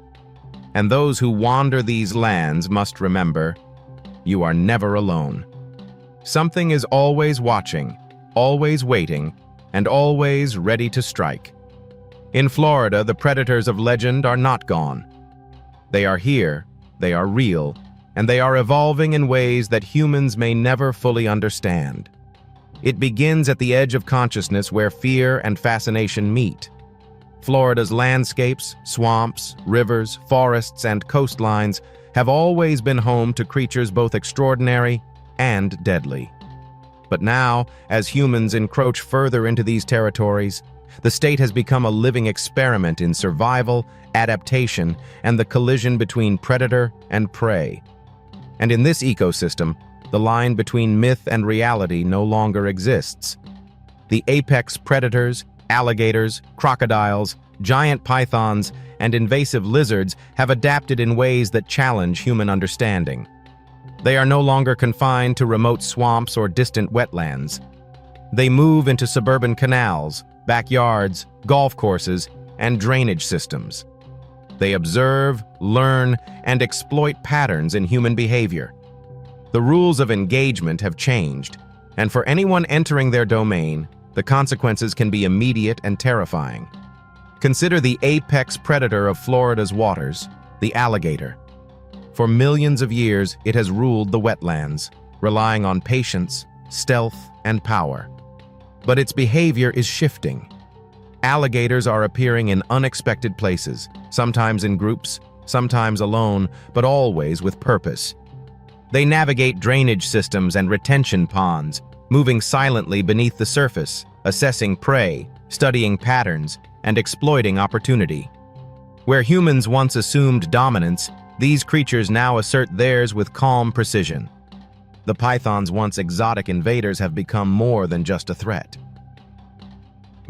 And those who wander these lands must remember, you are never alone. Something is always watching, always waiting, and always ready to strike. In Florida, the predators of legend are not gone. They are here, they are real, and they are evolving in ways that humans may never fully understand. It begins at the edge of consciousness where fear and fascination meet. Florida's landscapes, swamps, rivers, forests, and coastlines have always been home to creatures both extraordinary and deadly. But now, as humans encroach further into these territories, the state has become a living experiment in survival, adaptation, and the collision between predator and prey. And in this ecosystem, the line between myth and reality no longer exists. The apex predators, alligators, crocodiles, giant pythons, and invasive lizards have adapted in ways that challenge human understanding. They are no longer confined to remote swamps or distant wetlands. They move into suburban canals, backyards, golf courses, and drainage systems. They observe, learn, and exploit patterns in human behavior. The rules of engagement have changed, and for anyone entering their domain, the consequences can be immediate and terrifying. Consider the apex predator of Florida's waters, the alligator. For millions of years, it has ruled the wetlands, relying on patience, stealth, and power. But its behavior is shifting. Alligators are appearing in unexpected places, sometimes in groups, sometimes alone, but always with purpose. They navigate drainage systems and retention ponds, moving silently beneath the surface, assessing prey, studying patterns, and exploiting opportunity. Where humans once assumed dominance, these creatures now assert theirs with calm precision. The python's once exotic invaders have become more than just a threat.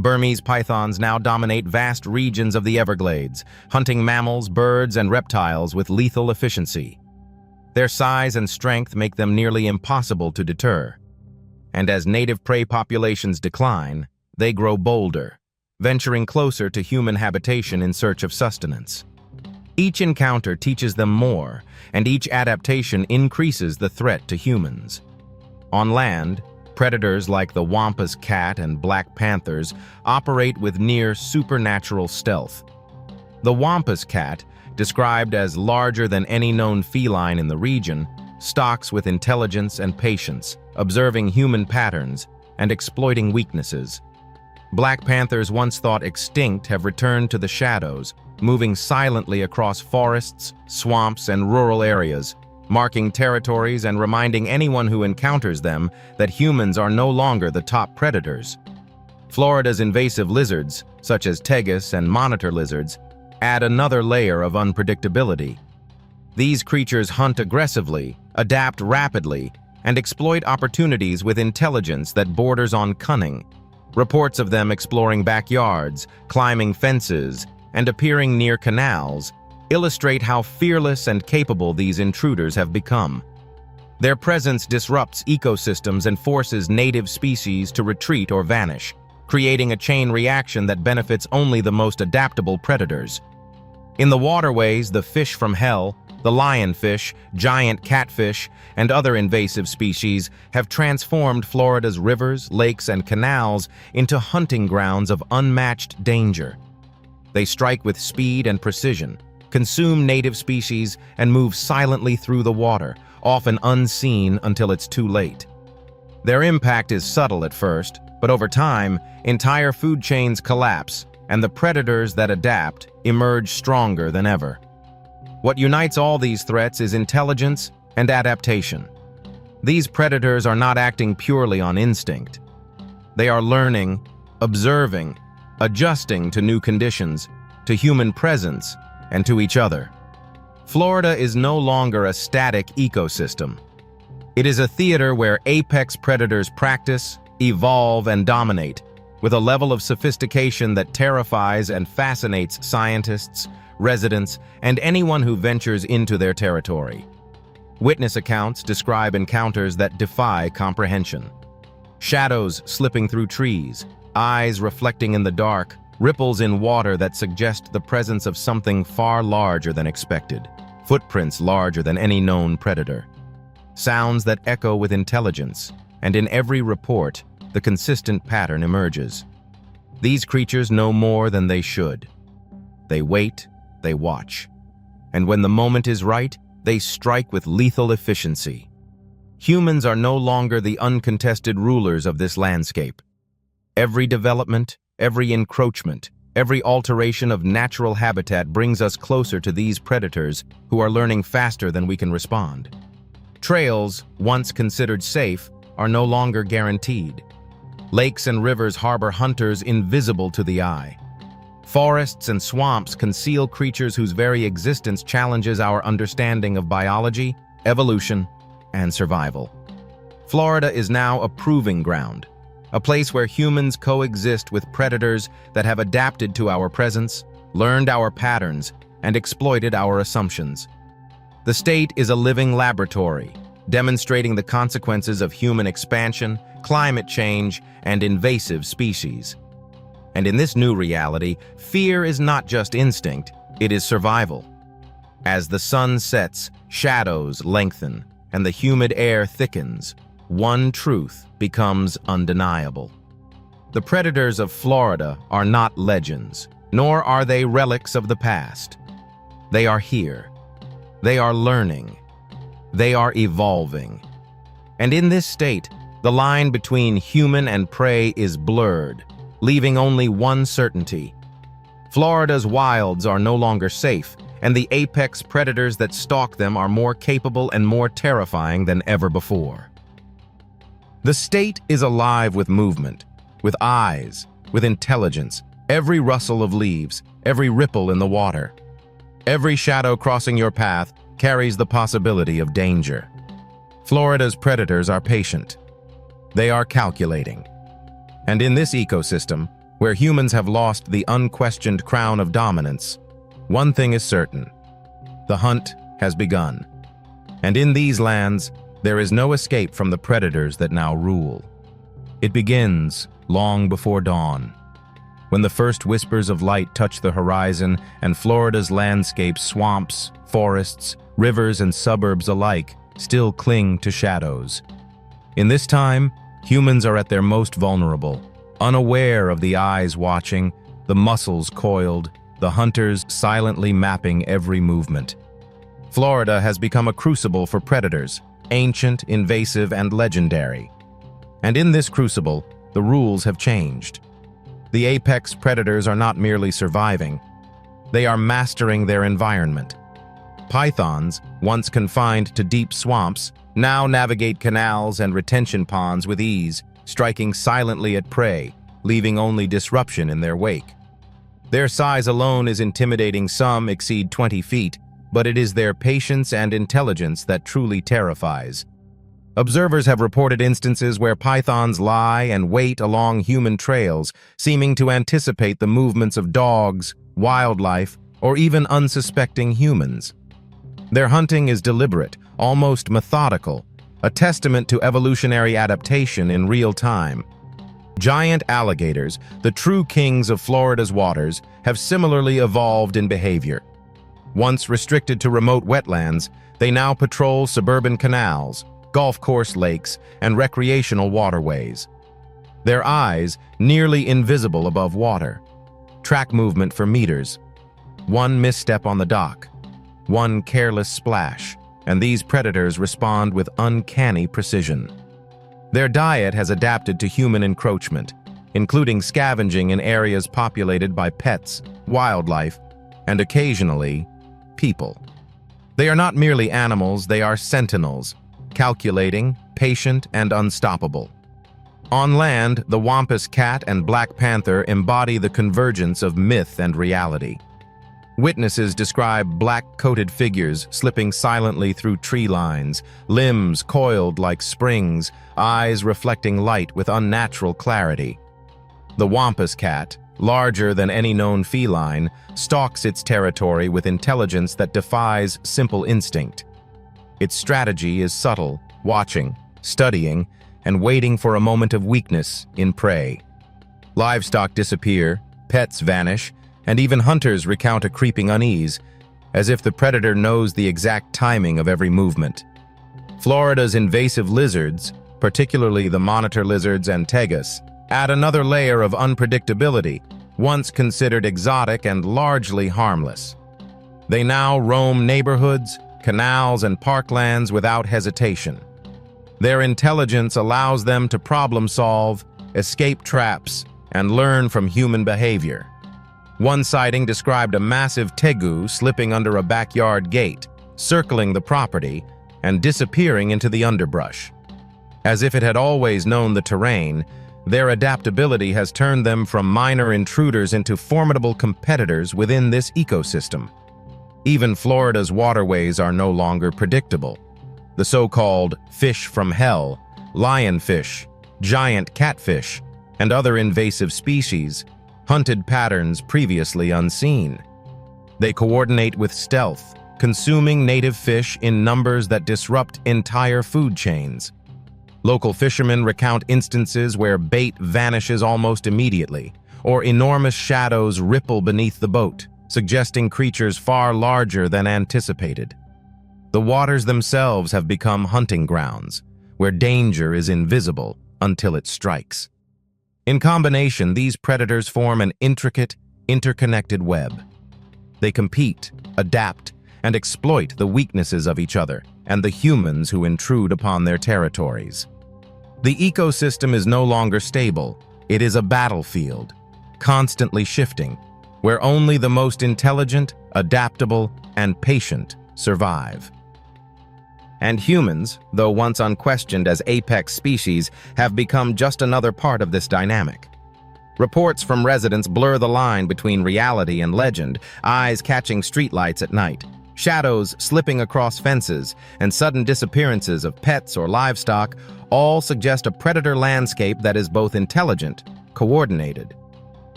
Burmese pythons now dominate vast regions of the Everglades, hunting mammals, birds, and reptiles with lethal efficiency. Their size and strength make them nearly impossible to deter. And as native prey populations decline, they grow bolder, venturing closer to human habitation in search of sustenance. Each encounter teaches them more, and each adaptation increases the threat to humans. On land, predators like the wampas cat and black panthers operate with near supernatural stealth. The wampas cat, described as larger than any known feline in the region, stalks with intelligence and patience, observing human patterns and exploiting weaknesses. Black panthers, once thought extinct, have returned to the shadows, moving silently across forests, swamps, and rural areas, marking territories and reminding anyone who encounters them that humans are no longer the top predators. Florida's invasive lizards, such as tegus and monitor lizards, add another layer of unpredictability. These creatures hunt aggressively, adapt rapidly, and exploit opportunities with intelligence that borders on cunning. Reports of them exploring backyards, climbing fences, and appearing near canals illustrate how fearless and capable these intruders have become. Their presence disrupts ecosystems and forces native species to retreat or vanish, creating a chain reaction that benefits only the most adaptable predators. In the waterways, the fish from hell, the lionfish, giant catfish, and other invasive species have transformed Florida's rivers, lakes, and canals into hunting grounds of unmatched danger. They strike with speed and precision, consume native species, and move silently through the water, often unseen until it's too late. Their impact is subtle at first, but over time, entire food chains collapse, and the predators that adapt emerge stronger than ever. What unites all these threats is intelligence and adaptation. These predators are not acting purely on instinct. They are learning, observing, adjusting to new conditions, to human presence, and to each other. Florida is no longer a static ecosystem. It is a theater where apex predators practice, evolve, and dominate, with a level of sophistication that terrifies and fascinates scientists, residents, and anyone who ventures into their territory. Witness accounts describe encounters that defy comprehension. Shadows slipping through trees, eyes reflecting in the dark, ripples in water that suggest the presence of something far larger than expected, footprints larger than any known predator. Sounds that echo with intelligence, and in every report, the consistent pattern emerges. These creatures know more than they should. They wait, they watch, and when the moment is right, they strike with lethal efficiency. Humans are no longer the uncontested rulers of this landscape. Every development, every encroachment, every alteration of natural habitat brings us closer to these predators who are learning faster than we can respond. Trails, once considered safe, are no longer guaranteed. Lakes and rivers harbor hunters invisible to the eye. Forests and swamps conceal creatures whose very existence challenges our understanding of biology, evolution, and survival. Florida is now a proving ground, a place where humans coexist with predators that have adapted to our presence, learned our patterns, and exploited our assumptions. The state is a living laboratory, demonstrating the consequences of human expansion, climate change, and invasive species. And in this new reality, fear is not just instinct, it is survival. As the sun sets, shadows lengthen, and the humid air thickens, one truth becomes undeniable. The predators of Florida are not legends, nor are they relics of the past. They are here. They are learning. They are evolving. And in this state, the line between human and prey is blurred, leaving only one certainty. Florida's wilds are no longer safe, and the apex predators that stalk them are more capable and more terrifying than ever before. The state is alive with movement, with eyes, with intelligence, every rustle of leaves, every ripple in the water. Every shadow crossing your path carries the possibility of danger. Florida's predators are patient. They are calculating. And in this ecosystem, where humans have lost the unquestioned crown of dominance, one thing is certain: the hunt has begun. And in these lands, there is no escape from the predators that now rule. It begins long before dawn, when the first whispers of light touch the horizon and Florida's landscape, swamps, forests, rivers, and suburbs alike still cling to shadows. In this time, humans are at their most vulnerable, unaware of the eyes watching, the muscles coiled, the hunters silently mapping every movement. Florida has become a crucible for predators, ancient, invasive, and legendary. And in this crucible, the rules have changed. The apex predators are not merely surviving, they are mastering their environment. Pythons, once confined to deep swamps, now navigate canals and retention ponds with ease, striking silently at prey, leaving only disruption in their wake. Their size alone is intimidating. Some exceed 20 feet, but it is their patience and intelligence that truly terrifies. Observers have reported instances where pythons lie and wait along human trails, seeming to anticipate the movements of dogs, wildlife, or even unsuspecting humans. Their hunting is deliberate, almost methodical, a testament to evolutionary adaptation in real time. Giant alligators, the true kings of Florida's waters, have similarly evolved in behavior. Once restricted to remote wetlands, they now patrol suburban canals, golf course lakes, and recreational waterways. Their eyes, nearly invisible above water, track movement for meters. One misstep on the dock, one careless splash, and these predators respond with uncanny precision. Their diet has adapted to human encroachment, including scavenging in areas populated by pets, wildlife, and occasionally, people. They are not merely animals, they are sentinels, calculating, patient, and unstoppable. On land, the wampus cat and black panther embody the convergence of myth and reality. Witnesses describe black-coated figures slipping silently through tree lines, limbs coiled like springs, eyes reflecting light with unnatural clarity. The wampus cat, larger than any known feline, stalks its territory with intelligence that defies simple instinct. Its strategy is subtle, watching, studying, and waiting for a moment of weakness in prey. Livestock disappear, pets vanish, and even hunters recount a creeping unease, as if the predator knows the exact timing of every movement. Florida's invasive lizards, particularly the monitor lizards and tegus, add another layer of unpredictability, once considered exotic and largely harmless. They now roam neighborhoods, canals, and parklands without hesitation. Their intelligence allows them to problem solve, escape traps, and learn from human behavior. One sighting described a massive tegu slipping under a backyard gate, circling the property, and disappearing into the underbrush. As if it had always known the terrain, their adaptability has turned them from minor intruders into formidable competitors within this ecosystem. Even Florida's waterways are no longer predictable. The so-called fish from hell, lionfish, giant catfish, and other invasive species hunted patterns previously unseen. They coordinate with stealth, consuming native fish in numbers that disrupt entire food chains. Local fishermen recount instances where bait vanishes almost immediately, or enormous shadows ripple beneath the boat, suggesting creatures far larger than anticipated. The waters themselves have become hunting grounds, where danger is invisible until it strikes. In combination, these predators form an intricate, interconnected web. They compete, adapt, and exploit the weaknesses of each other and the humans who intrude upon their territories. The ecosystem is no longer stable. It is a battlefield, constantly shifting, where only the most intelligent, adaptable, and patient survive. And humans, though once unquestioned as apex species, have become just another part of this dynamic. Reports from residents blur the line between reality and legend, eyes catching streetlights at night, shadows slipping across fences, and sudden disappearances of pets or livestock all suggest a predator landscape that is both intelligent, coordinated,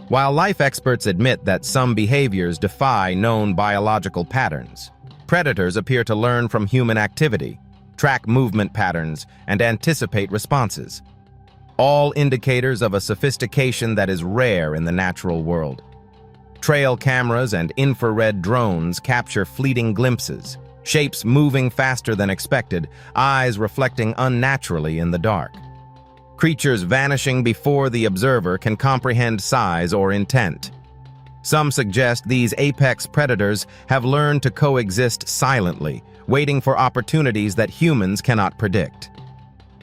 While life experts admit that some behaviors defy known biological patterns, predators appear to learn from human activity, track movement patterns, and anticipate responses. All indicators of a sophistication that is rare in the natural world. Trail cameras and infrared drones capture fleeting glimpses, shapes moving faster than expected, eyes reflecting unnaturally in the dark. Creatures vanishing before the observer can comprehend size or intent. Some suggest these apex predators have learned to coexist silently, waiting for opportunities that humans cannot predict.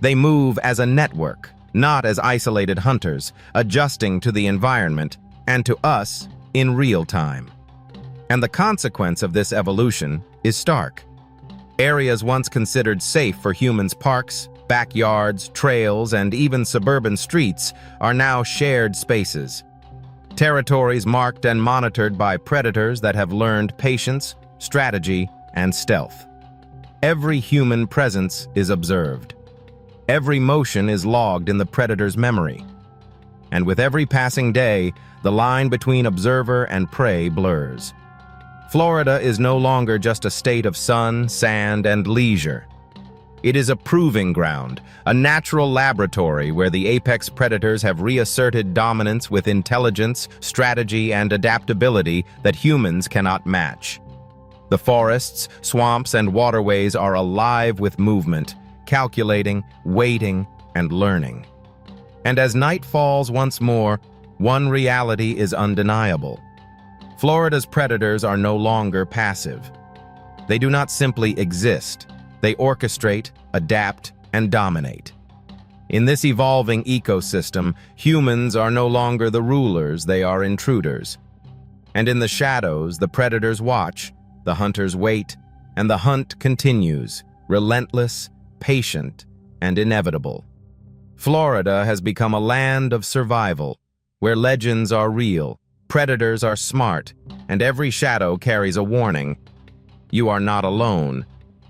They move as a network, not as isolated hunters, adjusting to the environment and to us in real time. And the consequence of this evolution is stark. Areas once considered safe for humans' parks, backyards, trails, and even suburban streets are now shared spaces. Territories marked and monitored by predators that have learned patience, strategy, and stealth. Every human presence is observed. Every motion is logged in the predator's memory. And with every passing day, the line between observer and prey blurs. Florida is no longer just a state of sun, sand, and leisure. It is a proving ground, a natural laboratory where the apex predators have reasserted dominance with intelligence, strategy, and adaptability that humans cannot match. The forests, swamps, and waterways are alive with movement, calculating, waiting, and learning. And as night falls once more, one reality is undeniable. Florida's predators are no longer passive. They do not simply exist. They orchestrate, adapt, and dominate. In this evolving ecosystem, humans are no longer the rulers, they are intruders. And in the shadows, the predators watch, the hunters wait, and the hunt continues, relentless, patient, and inevitable. Florida has become a land of survival, where legends are real, predators are smart, and every shadow carries a warning. You are not alone.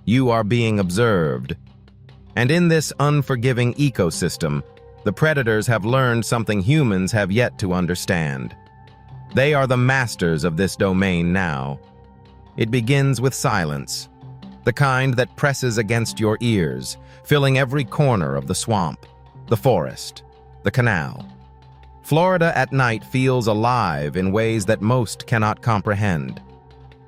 You are being observed. And in this unforgiving ecosystem, the predators have learned something humans have yet to understand. They are the masters of this domain now. It begins with silence, the kind that presses against your ears, filling every corner of the swamp, the forest, the canal. Florida at night feels alive in ways that most cannot comprehend.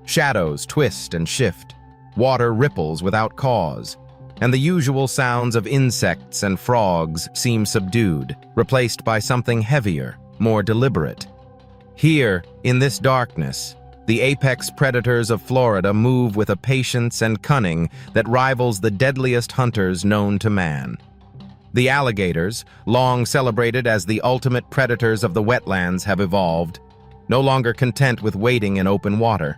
Shadows twist and shift, water ripples without cause, and the usual sounds of insects and frogs seem subdued, replaced by something heavier, more deliberate. Here, in this darkness, the apex predators of Florida move with a patience and cunning that rivals the deadliest hunters known to man. The alligators, long celebrated as the ultimate predators of the wetlands, have evolved, no longer content with waiting in open water.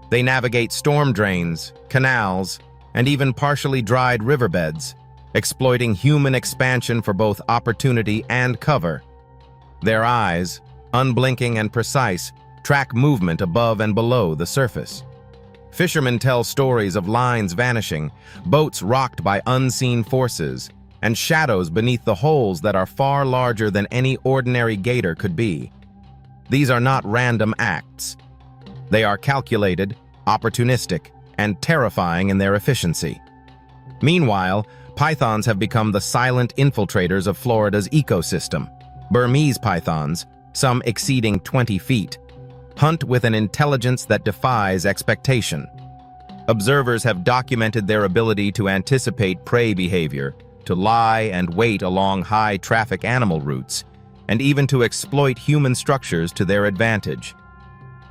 They navigate storm drains, canals, and even partially dried riverbeds, exploiting human expansion for both opportunity and cover. Their eyes, unblinking and precise, track movement above and below the surface. Fishermen tell stories of lines vanishing, boats rocked by unseen forces, and shadows beneath the holes that are far larger than any ordinary gator could be. These are not random acts. They are calculated, opportunistic, and terrifying in their efficiency. Meanwhile, pythons have become the silent infiltrators of Florida's ecosystem. Burmese pythons, some exceeding 20 feet, hunt with an intelligence that defies expectation. Observers have documented their ability to anticipate prey behavior, to lie and wait along high-traffic animal routes, and even to exploit human structures to their advantage.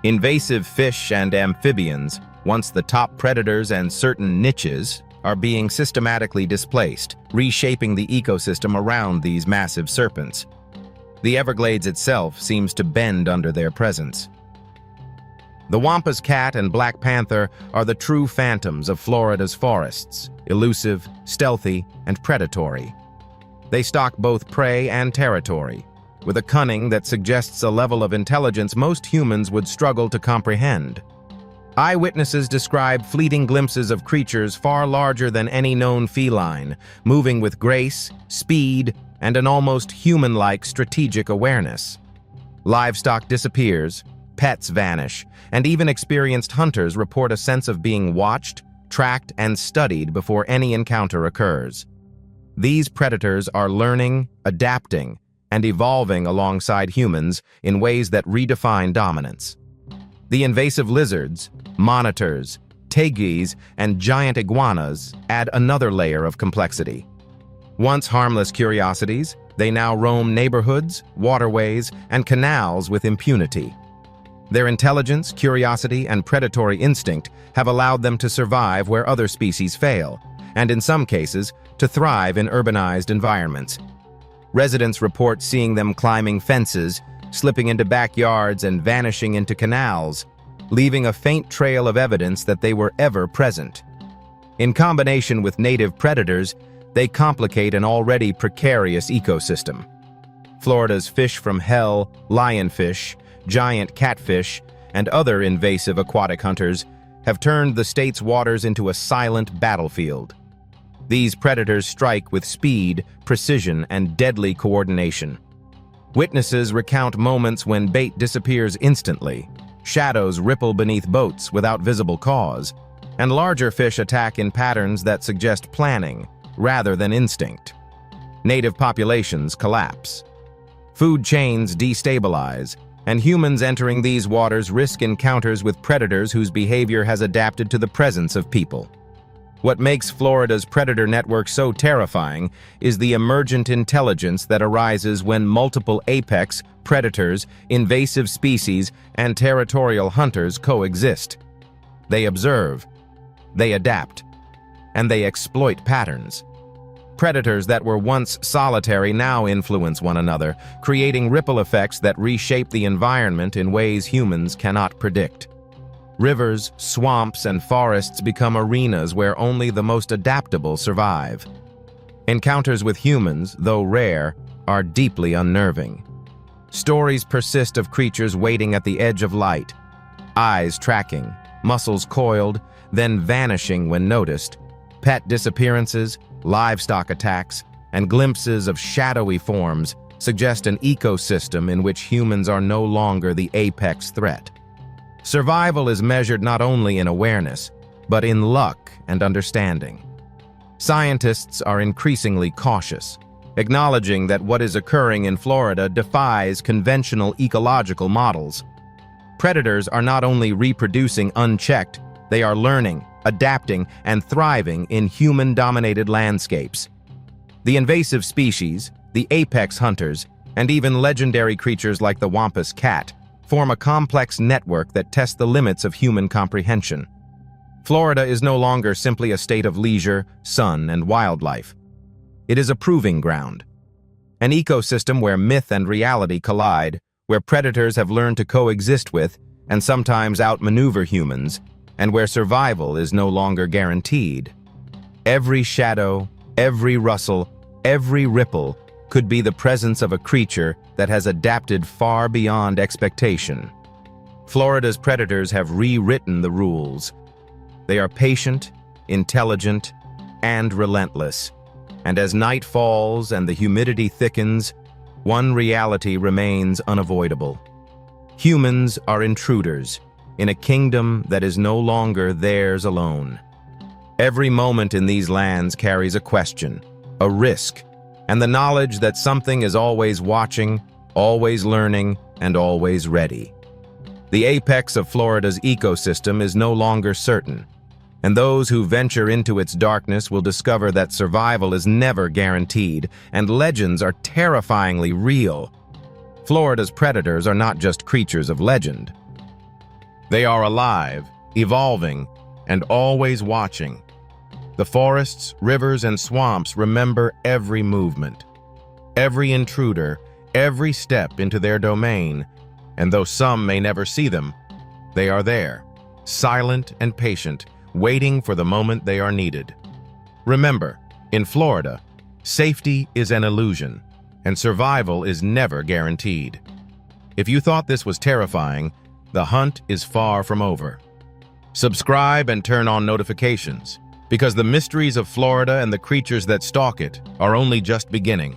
Invasive fish and amphibians, once the top predators and certain niches, are being systematically displaced, reshaping the ecosystem around these massive serpents. The Everglades itself seems to bend under their presence. The Wampas cat and black panther are the true phantoms of Florida's forests, elusive, stealthy, and predatory. They stalk both prey and territory, with a cunning that suggests a level of intelligence most humans would struggle to comprehend. Eyewitnesses describe fleeting glimpses of creatures far larger than any known feline, moving with grace, speed, and an almost human-like strategic awareness. Livestock disappears, pets vanish, and even experienced hunters report a sense of being watched, tracked, and studied before any encounter occurs. These predators are learning, adapting, and evolving alongside humans in ways that redefine dominance. The invasive lizards, monitors, teguis, and giant iguanas add another layer of complexity. Once harmless curiosities, they now roam neighborhoods, waterways, and canals with impunity. Their intelligence, curiosity, and predatory instinct have allowed them to survive where other species fail, and in some cases, to thrive in urbanized environments. Residents report seeing them climbing fences, slipping into backyards, and vanishing into canals, leaving a faint trail of evidence that they were ever present. In combination with native predators, they complicate an already precarious ecosystem. Florida's fish from hell, lionfish, giant catfish, and other invasive aquatic hunters have turned the state's waters into a silent battlefield. These predators strike with speed, precision, and deadly coordination. Witnesses recount moments when bait disappears instantly, shadows ripple beneath boats without visible cause, and larger fish attack in patterns that suggest planning rather than instinct. Native populations collapse. Food chains destabilize, and humans entering these waters risk encounters with predators whose behavior has adapted to the presence of people. What makes Florida's predator network so terrifying is the emergent intelligence that arises when multiple apex, predators, invasive species, and territorial hunters coexist. They observe, they adapt, and they exploit patterns. Predators that were once solitary now influence one another, creating ripple effects that reshape the environment in ways humans cannot predict. Rivers, swamps, and forests become arenas where only the most adaptable survive. Encounters with humans, though rare, are deeply unnerving. Stories persist of creatures waiting at the edge of light, eyes tracking, muscles coiled, then vanishing when noticed. Pet disappearances, livestock attacks, and glimpses of shadowy forms suggest an ecosystem in which humans are no longer the apex threat. Survival is measured not only in awareness, but in luck and understanding. Scientists are increasingly cautious, acknowledging that what is occurring in Florida defies conventional ecological models. Predators are not only reproducing unchecked, they are learning, adapting, and thriving in human-dominated landscapes. The invasive species, the apex hunters, and even legendary creatures like the Wampus cat form a complex network that tests the limits of human comprehension. Florida is no longer simply a state of leisure, sun, and wildlife. It is a proving ground, an ecosystem where myth and reality collide, where predators have learned to coexist with and sometimes outmaneuver humans, and where survival is no longer guaranteed. Every shadow, every rustle, every ripple could be the presence of a creature that has adapted far beyond expectation. Florida's predators have rewritten the rules. They are patient, intelligent, and relentless. And as night falls and the humidity thickens, one reality remains unavoidable. Humans are intruders in a kingdom that is no longer theirs alone. Every moment in these lands carries a question, a risk, and the knowledge that something is always watching, always learning, and always ready. The apex of Florida's ecosystem is no longer certain, and those who venture into its darkness will discover that survival is never guaranteed, and legends are terrifyingly real. Florida's predators are not just creatures of legend. They are alive, evolving, and always watching. The forests, rivers, and swamps remember every movement, every intruder, every step into their domain, and though some may never see them, they are there, silent and patient, waiting for the moment they are needed. Remember, in Florida, safety is an illusion, and survival is never guaranteed. If you thought this was terrifying, the hunt is far from over. Subscribe and turn on notifications, because the mysteries of Florida and the creatures that stalk it are only just beginning.